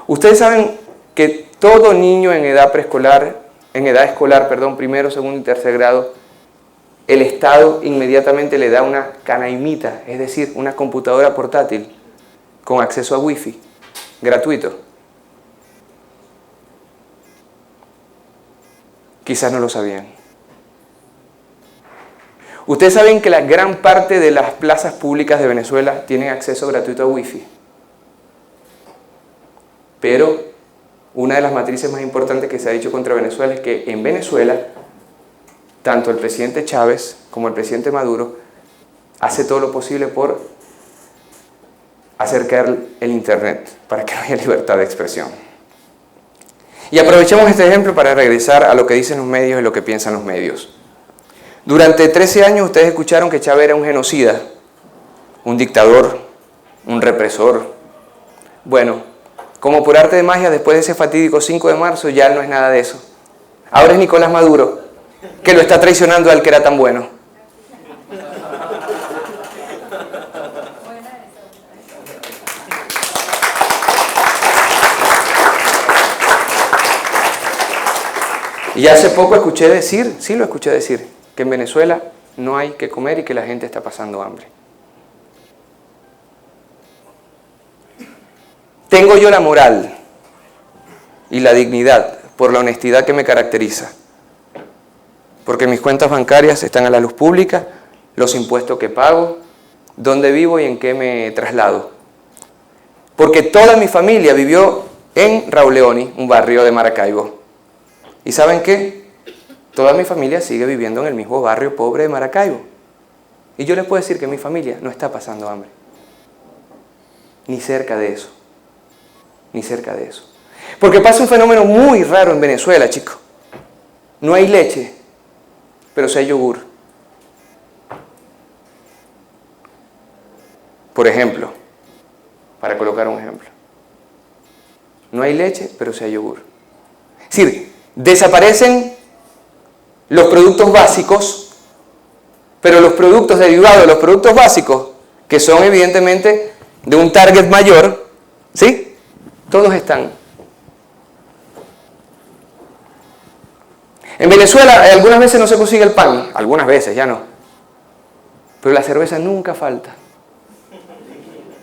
Ustedes saben que todo niño en edad escolar, primero, segundo y tercer grado, el Estado inmediatamente le da una canaimita, es decir, una computadora portátil con acceso a Wi-Fi, gratuito. Quizás no lo sabían. Ustedes saben que la gran parte de las plazas públicas de Venezuela tienen acceso gratuito a Wi-Fi. Pero una de las matrices más importantes que se ha dicho contra Venezuela es que en Venezuela, tanto el presidente Chávez como el presidente Maduro hace todo lo posible por acercar el Internet para que no haya libertad de expresión. Y aprovechemos este ejemplo para regresar a lo que dicen los medios y lo que piensan los medios. Durante 13 años ustedes escucharon que Chávez era un genocida, un dictador, un represor. Bueno, como por arte de magia, después de ese fatídico 5 de marzo, ya no es nada de eso. Ahora es Nicolás Maduro, que lo está traicionando al que era tan bueno. Y hace poco escuché decir, sí lo escuché decir, que en Venezuela no hay que comer y que la gente está pasando hambre. Tengo yo la moral y la dignidad por la honestidad que me caracteriza, porque mis cuentas bancarias están a la luz pública, los impuestos que pago, dónde vivo y en qué me traslado. Porque toda mi familia vivió en Raúl Leoni, un barrio de Maracaibo. ¿Y saben qué? Toda mi familia sigue viviendo en el mismo barrio pobre de Maracaibo. Y yo les puedo decir que mi familia no está pasando hambre. Ni cerca de eso. Ni cerca de eso. Porque pasa un fenómeno muy raro en Venezuela, chicos. No hay leche, pero sí hay yogur. Por ejemplo, para colocar un ejemplo. No hay leche, pero sí hay yogur. Es decir, desaparecen los productos básicos, pero los productos derivados de los productos básicos, que son evidentemente de un target mayor, ¿sí? Todos están. En Venezuela algunas veces no se consigue el pan, algunas veces, ya no. Pero la cerveza nunca falta.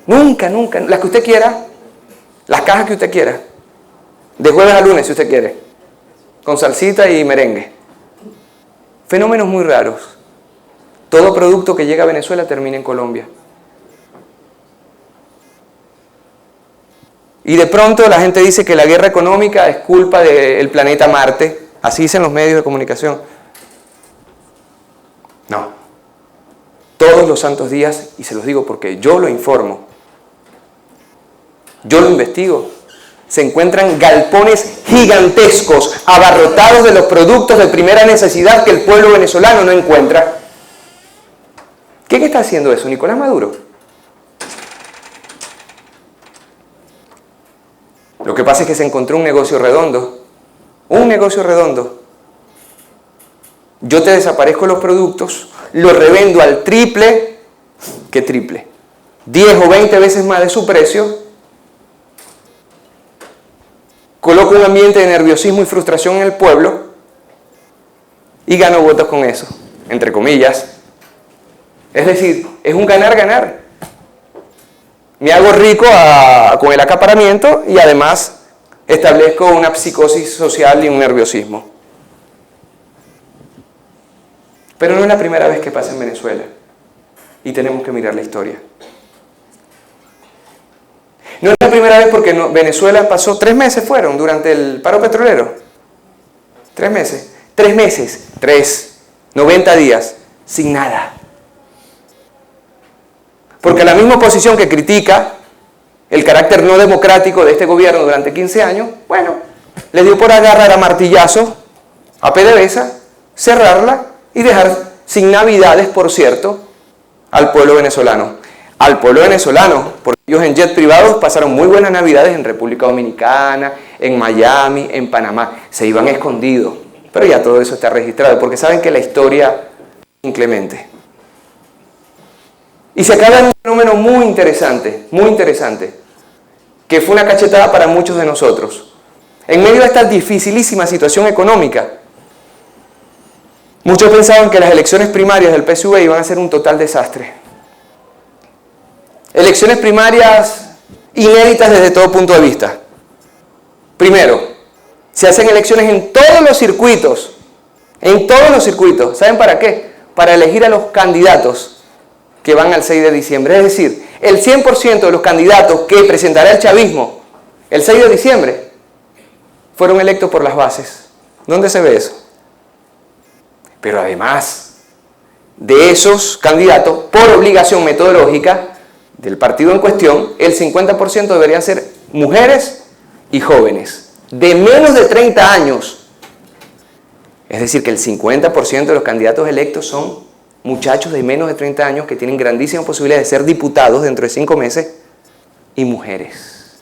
Nunca, nunca. Las que usted quiera, las cajas que usted quiera. De jueves a lunes, si usted quiere. Con salsita y merengue. Fenómenos muy raros. Todo producto que llega a Venezuela termina en Colombia. Y de pronto la gente dice que la guerra económica es culpa del planeta Marte. Así dicen los medios de comunicación. No. Todos los santos días, y se los digo porque yo lo informo, yo lo investigo, se encuentran galpones gigantescos, abarrotados de los productos de primera necesidad que el pueblo venezolano no encuentra. ¿Quién está haciendo eso? ¿Nicolás Maduro? Lo que pasa es que se encontró un negocio redondo. Un negocio redondo. Yo te desaparezco los productos, los revendo al triple, ¿qué triple? 10 o 20 veces más de su precio, coloco un ambiente de nerviosismo y frustración en el pueblo y gano votos con eso, entre comillas. Es decir, es un ganar-ganar. Me hago rico con el acaparamiento y además establezco una psicosis social y un nerviosismo. Pero no es la primera vez que pasa en Venezuela y tenemos que mirar la historia. No es la primera vez porque Venezuela pasó 3 meses fueron durante el paro petrolero. 3 meses. 3 meses. 90 días. Sin nada. Porque la misma oposición que critica el carácter no democrático de este gobierno durante 15 años, bueno, le dio por agarrar a martillazo a PDVSA, cerrarla y dejar sin navidades, por cierto, al pueblo venezolano. Al pueblo venezolano, porque ellos en jet privados pasaron muy buenas navidades en República Dominicana, en Miami, en Panamá. Se iban escondidos, pero ya todo eso está registrado, porque saben que la historia es inclemente. Y se acaba en un fenómeno muy interesante, que fue una cachetada para muchos de nosotros. En medio de esta dificilísima situación económica, muchos pensaban que las elecciones primarias del PSUV iban a ser un total desastre. Elecciones primarias inéditas desde todo punto de vista. Primero, se hacen elecciones en todos los circuitos. ¿Saben para qué? Para elegir a los candidatos que van al 6 de diciembre. Es decir, el 100% de los candidatos que presentará el chavismo el 6 de diciembre fueron electos por las bases. ¿Dónde se ve eso? Pero además de esos candidatos, por obligación metodológica del partido en cuestión, el 50% deberían ser mujeres y jóvenes, de menos de 30 años. Es decir, que el 50% de los candidatos electos son muchachos de menos de 30 años que tienen grandísima posibilidad de ser diputados dentro de 5 meses y mujeres.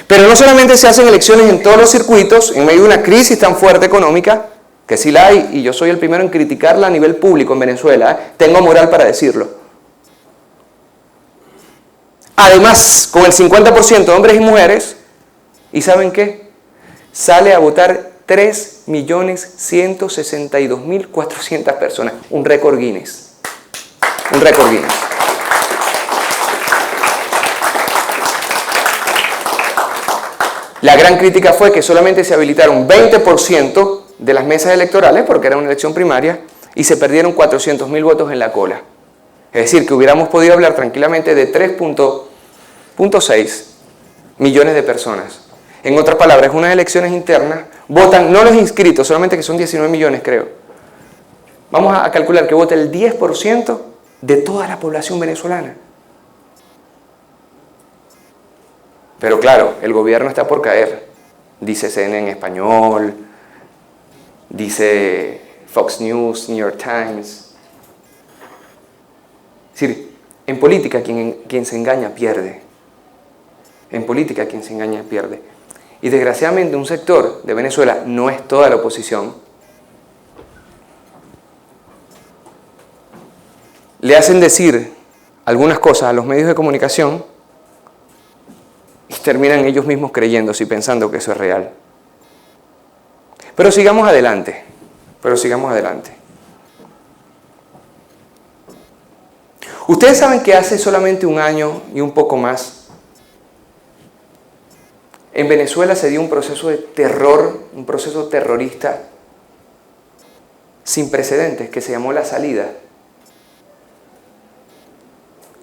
Pero no solamente se hacen elecciones en todos los circuitos, en medio de una crisis tan fuerte económica, que sí la hay, y yo soy el primero en criticarla a nivel público en Venezuela, tengo moral para decirlo. Además, con el 50% de hombres y mujeres, ¿y saben qué? Sale a votar 3.162.400 personas. Un récord Guinness. Un récord Guinness. La gran crítica fue que solamente se habilitaron 20% de las mesas electorales, porque era una elección primaria, y se perdieron 400.000 votos en la cola. Es decir, que hubiéramos podido hablar tranquilamente de 3.6 millones de personas. En otras palabras, unas elecciones internas, votan no los inscritos, solamente que son 19 millones, creo. Vamos a calcular que vota el 10% de toda la población venezolana. Pero claro, el gobierno está por caer. Dice CNN en español, dice Fox News, New York Times. Es decir, en política quien se engaña pierde. En política quien se engaña pierde. Y desgraciadamente un sector de Venezuela, no es toda la oposición, le hacen decir algunas cosas a los medios de comunicación y terminan ellos mismos creyéndose y pensando que eso es real. Pero sigamos adelante, Ustedes saben que hace solamente un año y un poco más, en Venezuela se dio un proceso de terror, un proceso terrorista sin precedentes que se llamó La Salida.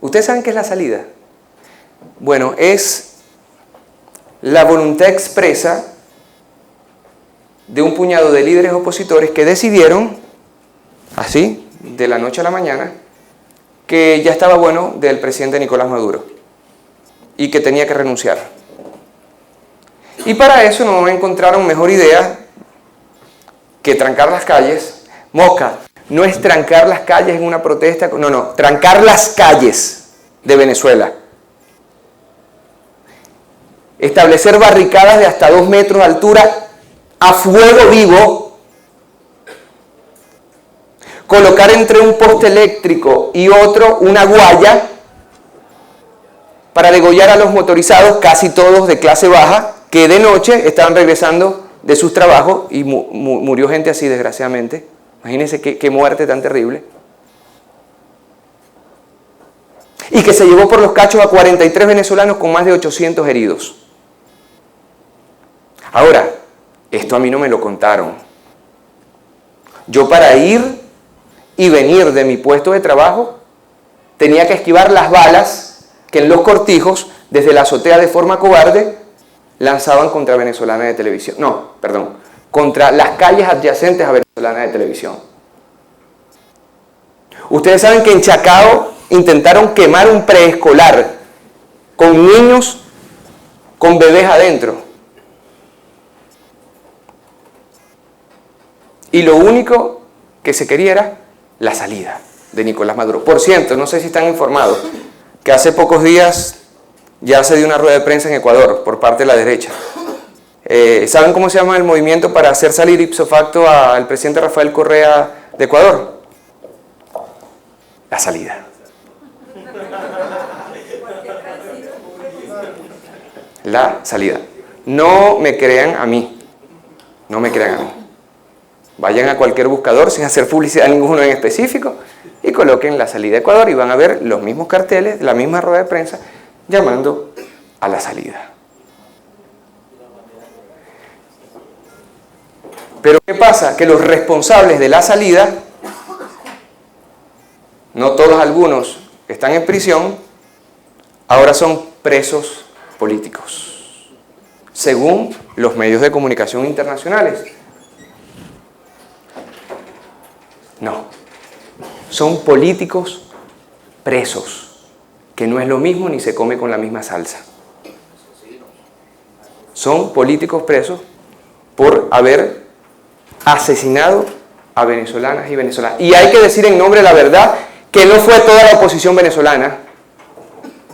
¿Ustedes saben qué es La Salida? Bueno, es la voluntad expresa de un puñado de líderes opositores que decidieron, así, de la noche a la mañana, que ya estaba bueno del presidente Nicolás Maduro y que tenía que renunciar. Y para eso no encontraron mejor idea que trancar las calles. Mosca, no es trancar las calles en una protesta, no, trancar las calles de Venezuela. Establecer barricadas de hasta 2 metros de altura a fuego vivo, colocar entre un poste eléctrico y otro una guaya para degollar a los motorizados, casi todos de clase baja, que de noche estaban regresando de sus trabajos y murió gente así, desgraciadamente. Imagínense qué muerte tan terrible. Y que se llevó por los cachos a 43 venezolanos con más de 800 heridos. Ahora, esto a mí no me lo contaron. Yo para ir y venir de mi puesto de trabajo tenía que esquivar las balas que en los cortijos, desde la azotea de forma cobarde, lanzaban contra Venezolana de Televisión. No, perdón, contra las calles adyacentes a Venezolana de Televisión. Ustedes saben que en Chacao intentaron quemar un preescolar con niños, con bebés adentro. Y lo único que se quería era la salida de Nicolás Maduro. Por cierto, no sé si están informados, que hace pocos días ya se dio una rueda de prensa en Ecuador por parte de la derecha. ¿Saben cómo se llama el movimiento para hacer salir ipso facto al presidente Rafael Correa de Ecuador? La salida. La salida. No me crean a mí. No me crean a mí. Vayan a cualquier buscador sin hacer publicidad a ninguno en específico y coloquen La Salida de Ecuador y van a ver los mismos carteles, la misma rueda de prensa llamando a la salida. Pero ¿qué pasa? Que los responsables de la salida, no todos, algunos están en prisión, ahora son presos políticos, según los medios de comunicación internacionales. No, son políticos presos, que no es lo mismo ni se come con la misma salsa. Son políticos presos por haber asesinado a venezolanas y venezolanos. Y hay que decir en nombre de la verdad que no fue toda la oposición venezolana,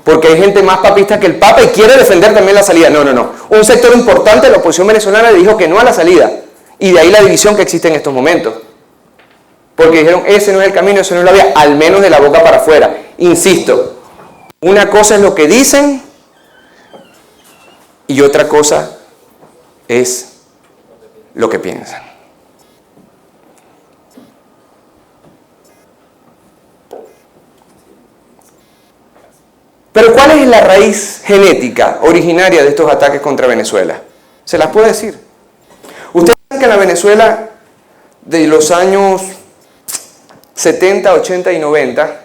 porque hay gente más papista que el Papa y quiere defender también la salida. No. Un sector importante de la oposición venezolana le dijo que no a la salida. Y de ahí la división que existe en estos momentos. Porque dijeron, ese no es el camino, ese no es la vía, al menos de la boca para afuera. Insisto, una cosa es lo que dicen y otra cosa es lo que piensan. Pero ¿cuál es la raíz genética originaria de estos ataques contra Venezuela? Se las puedo decir. Ustedes saben que en la Venezuela de los años 70, 80 y 90,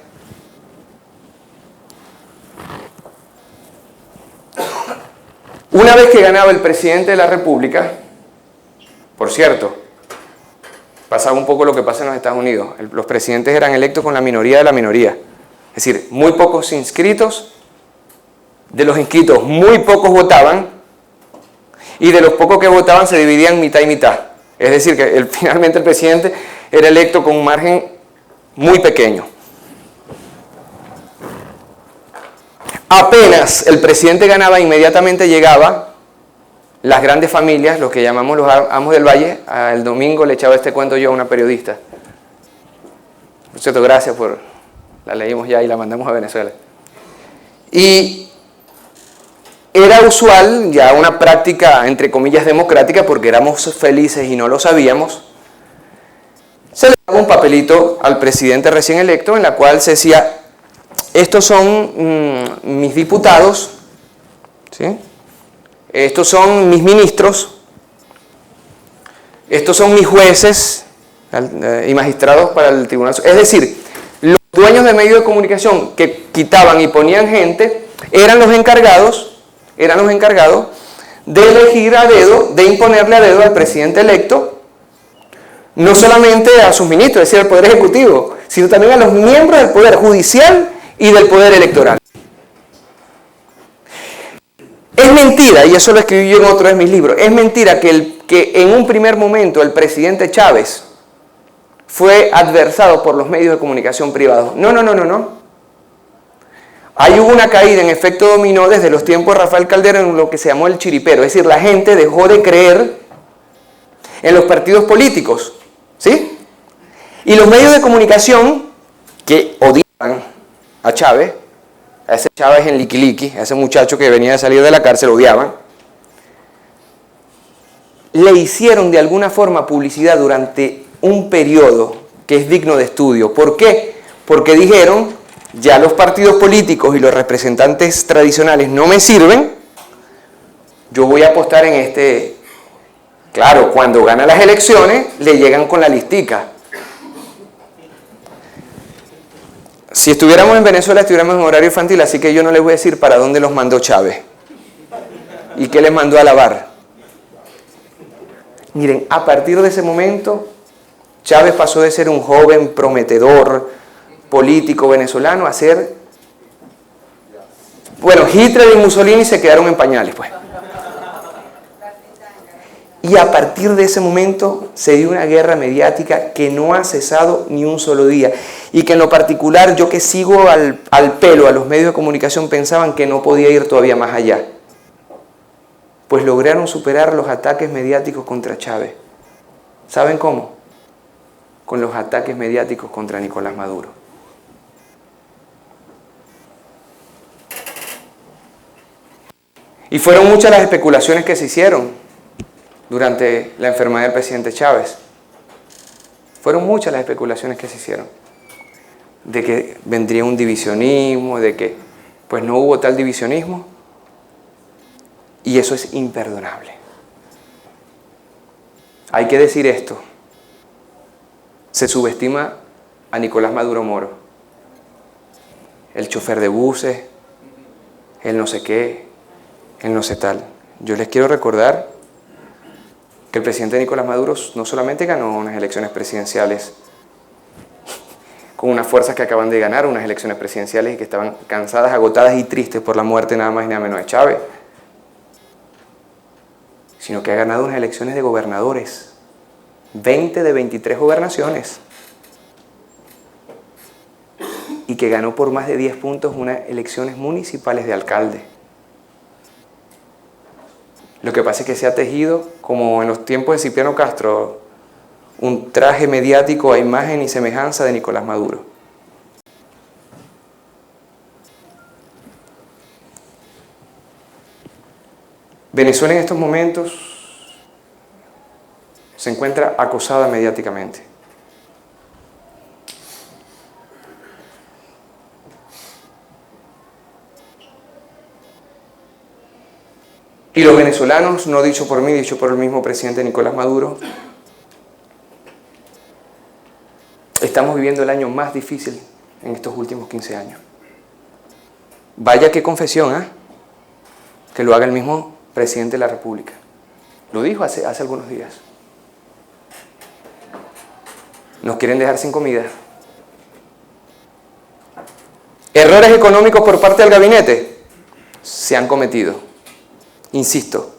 una vez que ganaba el presidente de la República, por cierto, pasaba un poco lo que pasa en los Estados Unidos, los presidentes eran electos con la minoría de la minoría, es decir, muy pocos inscritos, de los inscritos muy pocos votaban, y de los pocos que votaban se dividían mitad y mitad, es decir, que finalmente el presidente era electo con un margen muy pequeño. Apenas el presidente ganaba, inmediatamente llegaba las grandes familias, los que llamamos los amos del valle. El domingo le echaba este cuento yo a una periodista. Por cierto, gracias por... La leímos ya y la mandamos a Venezuela. Y era usual, ya una práctica entre comillas democrática, porque éramos felices y no lo sabíamos, se le daba un papelito al presidente recién electo en la cual se decía, estos son mis diputados, ¿sí? Estos son mis ministros, estos son mis jueces, y magistrados para el tribunal. Es decir, los dueños de medios de comunicación que quitaban y ponían gente eran los encargados de elegir a dedo, de imponerle a dedo al presidente electo, no solamente a sus ministros, es decir, al Poder Ejecutivo, sino también a los miembros del Poder Judicial y del Poder Electoral. Es mentira, y eso lo escribí yo en otro de mis libros, es mentira que en un primer momento el presidente Chávez fue adversado por los medios de comunicación privados. No. Ahí hubo una caída en efecto dominó desde los tiempos de Rafael Caldera en lo que se llamó el chiripero, es decir, la gente dejó de creer en los partidos políticos, ¿sí? Y los medios de comunicación que odiaban a Chávez, a ese Chávez en Liquiliqui, a ese muchacho que venía de salir de la cárcel, odiaban, le hicieron de alguna forma publicidad durante un periodo que es digno de estudio. ¿Por qué? Porque dijeron, ya los partidos políticos y los representantes tradicionales no me sirven, yo voy a apostar en este. Claro, cuando gana las elecciones, le llegan con la listica. Si estuviéramos en Venezuela, estuviéramos en horario infantil, así que yo no les voy a decir para dónde los mandó Chávez y qué les mandó a lavar. Miren, a partir de ese momento, Chávez pasó de ser un joven prometedor político venezolano a ser... Bueno, Hitler y Mussolini se quedaron en pañales, pues. Y a partir de ese momento se dio una guerra mediática que no ha cesado ni un solo día. Y que en lo particular, yo que sigo al pelo a los medios de comunicación, pensaban que no podía ir todavía más allá. Pues lograron superar los ataques mediáticos contra Chávez. ¿Saben cómo? Con los ataques mediáticos contra Nicolás Maduro. Y fueron muchas las especulaciones que se hicieron durante la enfermedad del presidente Chávez. Fueron muchas las especulaciones que se hicieron. De que vendría un divisionismo, de que pues no hubo tal divisionismo. Y eso es imperdonable. Hay que decir esto. Se subestima a Nicolás Maduro Moro. El chofer de buses, el no sé qué, el no sé tal. Yo les quiero recordar que el presidente Nicolás Maduro no solamente ganó unas elecciones presidenciales con unas fuerzas que acaban de ganar unas elecciones presidenciales y que estaban cansadas, agotadas y tristes por la muerte nada más y nada menos de Chávez, sino que ha ganado unas elecciones de gobernadores, 20 de 23 gobernaciones, y que ganó por más de 10 puntos unas elecciones municipales de alcalde. Lo que pasa es que se ha tejido, como en los tiempos de Cipriano Castro, un traje mediático a imagen y semejanza de Nicolás Maduro. Venezuela en estos momentos se encuentra acosada mediáticamente. Y los venezolanos, no dicho por mí, dicho por el mismo presidente Nicolás Maduro, estamos viviendo el año más difícil en estos últimos 15 años. Vaya qué confesión, ¿eh? Que lo haga el mismo presidente de la República. Lo dijo hace algunos días. Nos quieren dejar sin comida. Errores económicos por parte del gabinete se han cometido. Insisto,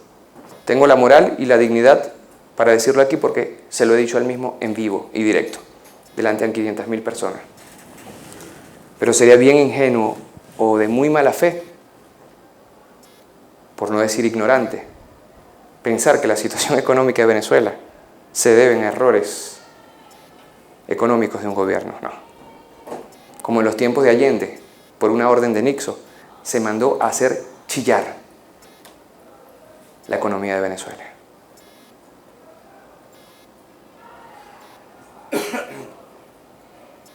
tengo la moral y la dignidad para decirlo aquí porque se lo he dicho al mismo en vivo y directo, delante de 500.000 personas. Pero sería bien ingenuo o de muy mala fe, por no decir ignorante, pensar que la situación económica de Venezuela se debe a errores económicos de un gobierno. No. Como en los tiempos de Allende, por una orden de Nixon, se mandó a hacer chillar la economía de Venezuela.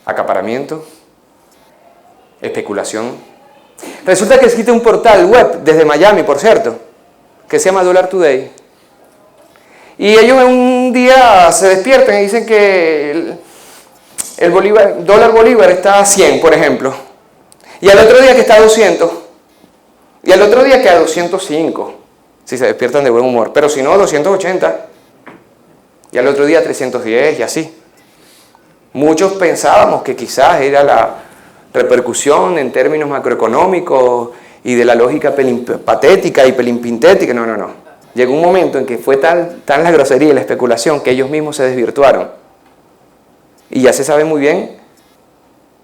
Acaparamiento, especulación. Resulta que existe un portal web desde Miami, por cierto, que se llama Dollar Today. Y ellos un día se despiertan y dicen que el dólar bolívar está a 100, por ejemplo, y al otro día que está a 200, y al otro día que a 205, si se despiertan de buen humor, pero si no, 280, y al otro día 310 y así. Muchos pensábamos que quizás era la repercusión en términos macroeconómicos y de la lógica patética y pelimpintética. No. Llegó un momento en que fue tan la grosería y la especulación que ellos mismos se desvirtuaron. Y ya se sabe muy bien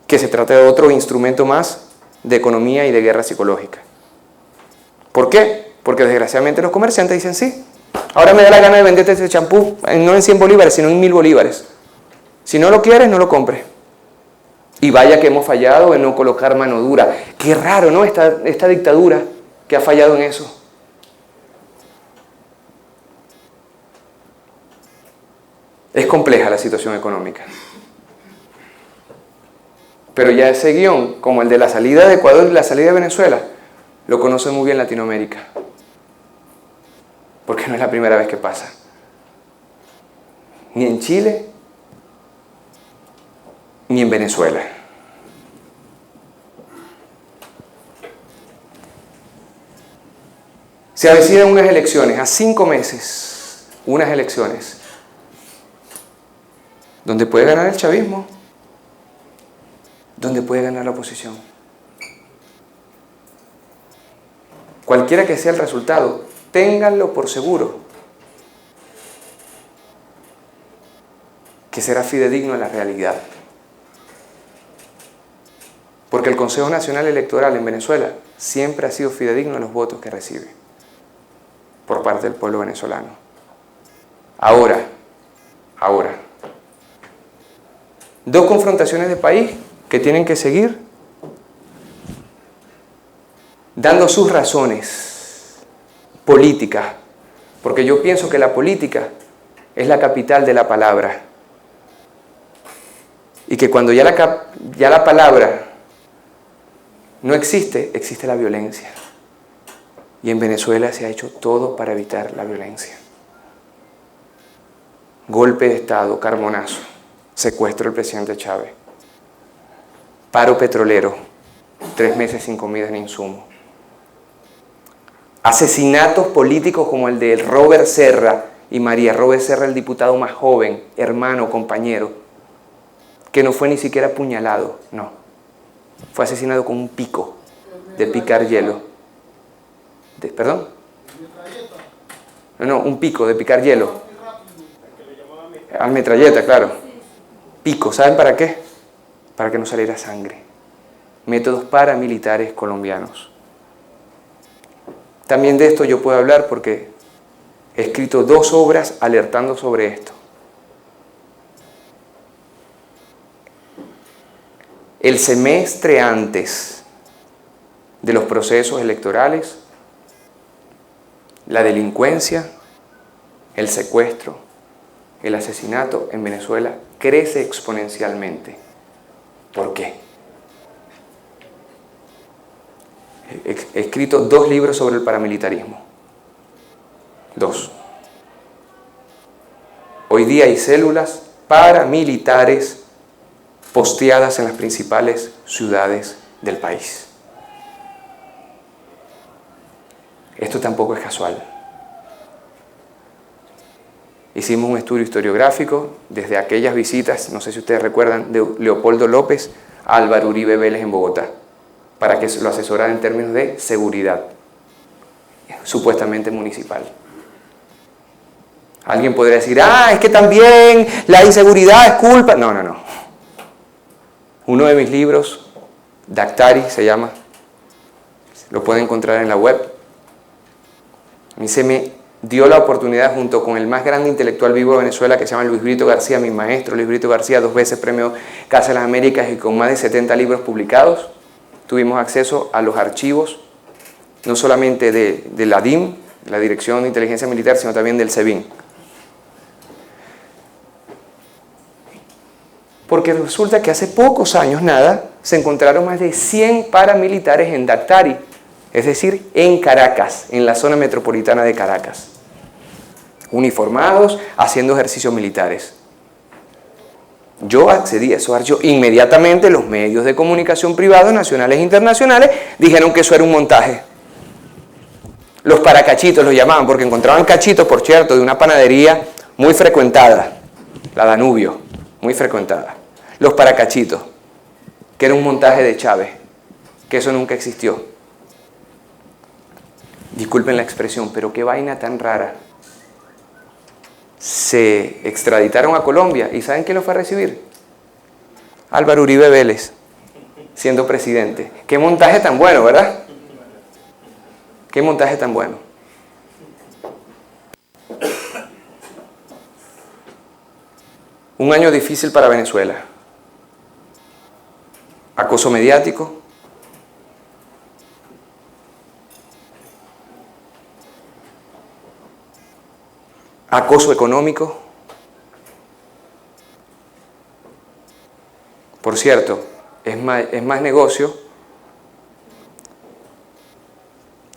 que se trata de otro instrumento más de economía y de guerra psicológica. ¿Por qué? Porque desgraciadamente los comerciantes dicen sí. Ahora me da la gana de venderte este champú, no en 100 bolívares, sino en 1000 bolívares. Si no lo quieres, no lo compres. Y vaya que hemos fallado en no colocar mano dura. Qué raro, ¿no? Esta dictadura que ha fallado en eso. Es compleja la situación económica. Pero ya ese guión, como el de la salida de Ecuador y la salida de Venezuela, lo conoce muy bien Latinoamérica. Porque no es la primera vez que pasa. Ni en Chile, ni en Venezuela. Se avecinan unas elecciones, a 5 meses, unas elecciones, donde puede ganar el chavismo, donde puede ganar la oposición. Cualquiera que sea el resultado, ténganlo por seguro que será fidedigno a la realidad. Porque el Consejo Nacional Electoral en Venezuela siempre ha sido fidedigno a los votos que recibe por parte del pueblo venezolano. Ahora, dos confrontaciones de país que tienen que seguir dando sus razones políticas, porque yo pienso que la política es la capital de la palabra y que cuando ya la palabra no existe, existe la violencia. Y en Venezuela se ha hecho todo para evitar la violencia. Golpe de Estado, Carbonazo, secuestro del presidente Chávez, paro petrolero, 3 meses sin comida ni insumo. Asesinatos políticos como el de Robert Serra y María Robert Serra, el diputado más joven, hermano, compañero, que no fue ni siquiera apuñalado, no. Fue asesinado con un pico de picar hielo. ¿Perdón? No, un pico de picar hielo. Al metralleta, claro. Pico, ¿saben para qué? Para que no saliera sangre. Métodos paramilitares colombianos. También de esto yo puedo hablar porque he escrito 2 obras alertando sobre esto. El semestre antes de los procesos electorales, la delincuencia, el secuestro, el asesinato en Venezuela crece exponencialmente. ¿Por qué? He escrito 2 libros sobre el paramilitarismo. 2. Hoy día hay células paramilitares posteadas en las principales ciudades del país. Esto tampoco es casual. Hicimos un estudio historiográfico desde aquellas visitas, no sé si ustedes recuerdan, de Leopoldo López a Álvaro Uribe Vélez en Bogotá, para que lo asesorara en términos de seguridad, supuestamente municipal. Alguien podría decir, es que también la inseguridad es culpa. No. Uno de mis libros, Daktari se llama, lo pueden encontrar en la web. A mí se me dio la oportunidad, junto con el más grande intelectual vivo de Venezuela, que se llama Luis Brito García, mi maestro Luis Brito García, 2 veces premio Casa de las Américas y con más de 70 libros publicados, tuvimos acceso a los archivos, no solamente de la DIM, la Dirección de Inteligencia Militar, sino también del SEBIN. Porque resulta que hace pocos años, se encontraron más de 100 paramilitares en Daktari, es decir, en Caracas, en la zona metropolitana de Caracas. uniformados, haciendo ejercicios militares. Yo accedí a esos archivos. Inmediatamente los medios de comunicación privados, nacionales e internacionales, dijeron que eso era un montaje. Los paracachitos los llamaban, porque encontraban cachitos, por cierto, de una panadería muy frecuentada, la Danubio, muy frecuentada. Los paracachitos, que era un montaje de Chávez, que eso nunca existió. Disculpen la expresión, pero qué vaina tan rara. Se extraditaron a Colombia, ¿y saben quién lo fue a recibir? Álvaro Uribe Vélez, siendo presidente. Qué montaje tan bueno, ¿verdad? Qué montaje tan bueno. Un año difícil para Venezuela. Acoso mediático. Acoso económico. Por cierto, es más negocio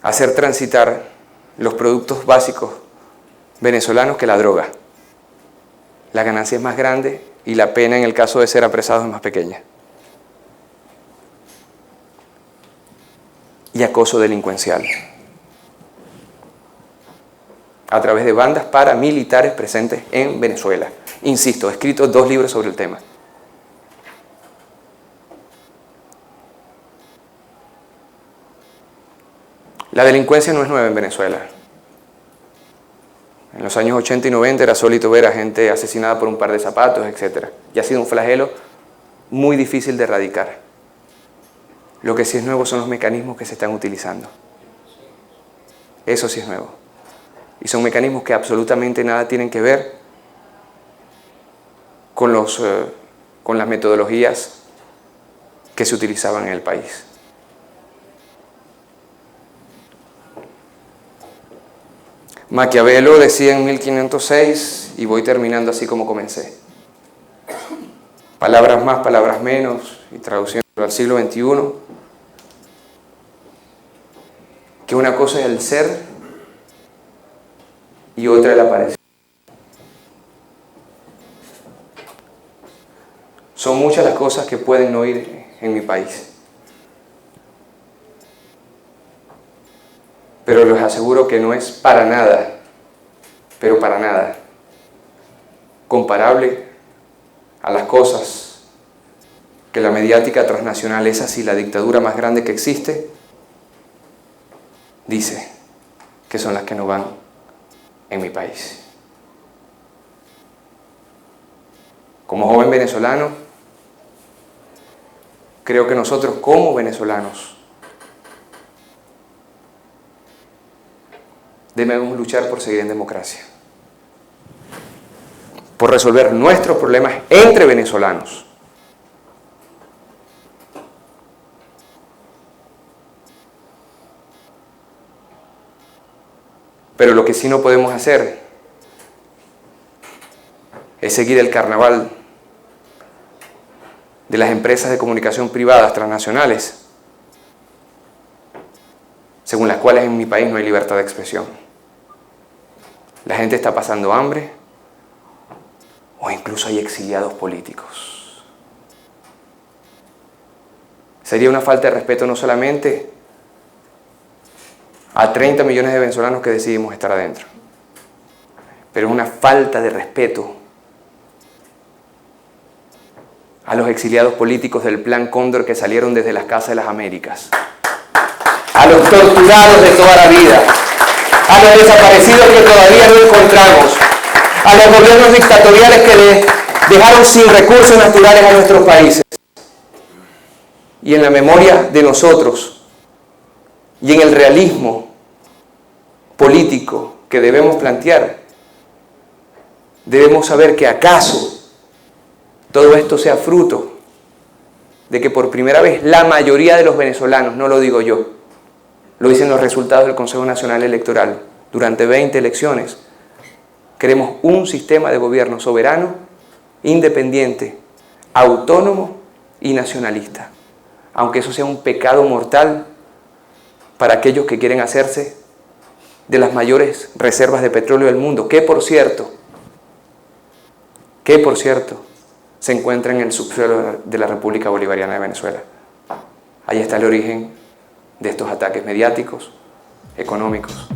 hacer transitar los productos básicos venezolanos que la droga. La ganancia es más grande y la pena en el caso de ser apresados es más pequeña. Y acoso delincuencial a través de bandas paramilitares presentes en Venezuela. Insisto, he escrito 2 libros sobre el tema. La delincuencia no es nueva en Venezuela. En los años 80 y 90 era sólito ver a gente asesinada por un par de zapatos, etc. Y ha sido un flagelo muy difícil de erradicar. Lo que sí es nuevo son los mecanismos que se están utilizando. Eso sí es nuevo. Y son mecanismos que absolutamente nada tienen que ver con las metodologías que se utilizaban en el país. Maquiavelo decía en 1506, y voy terminando así como comencé, palabras más, palabras menos, y traduciendo al siglo XXI, que una cosa es el ser y otra el aparecer. Son muchas las cosas que pueden no ir en mi país, pero les aseguro que no es para nada, pero para nada, comparable a las cosas que la mediática transnacional, esa sí, la dictadura más grande que existe, dice que son las que no van en mi país. Como joven venezolano, creo que nosotros como venezolanos debemos luchar por seguir en democracia, por resolver nuestros problemas entre venezolanos. Pero lo que sí no podemos hacer es seguir el carnaval de las empresas de comunicación privadas transnacionales, según las cuales en mi país no hay libertad de expresión. La gente está pasando hambre o incluso hay exiliados políticos. Sería una falta de respeto no solamente a 30 millones de venezolanos que decidimos estar adentro, pero es una falta de respeto a los exiliados políticos del Plan Cóndor que salieron desde las Casas de las Américas, a los torturados de toda la vida, a los desaparecidos que todavía no encontramos, a los gobiernos dictatoriales que les dejaron sin recursos naturales a nuestros países. Y en la memoria de nosotros y en el realismo político que debemos plantear, debemos saber que acaso todo esto sea fruto de que por primera vez la mayoría de los venezolanos, no lo digo yo, lo dicen los resultados del Consejo Nacional Electoral, durante 20 elecciones, queremos un sistema de gobierno soberano, independiente, autónomo y nacionalista, aunque eso sea un pecado mortal para aquellos que quieren hacerse de las mayores reservas de petróleo del mundo, que por cierto, se encuentra en el subsuelo de la República Bolivariana de Venezuela. Ahí está el origen de estos ataques mediáticos, económicos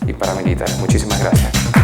y paramilitares. Muchísimas gracias.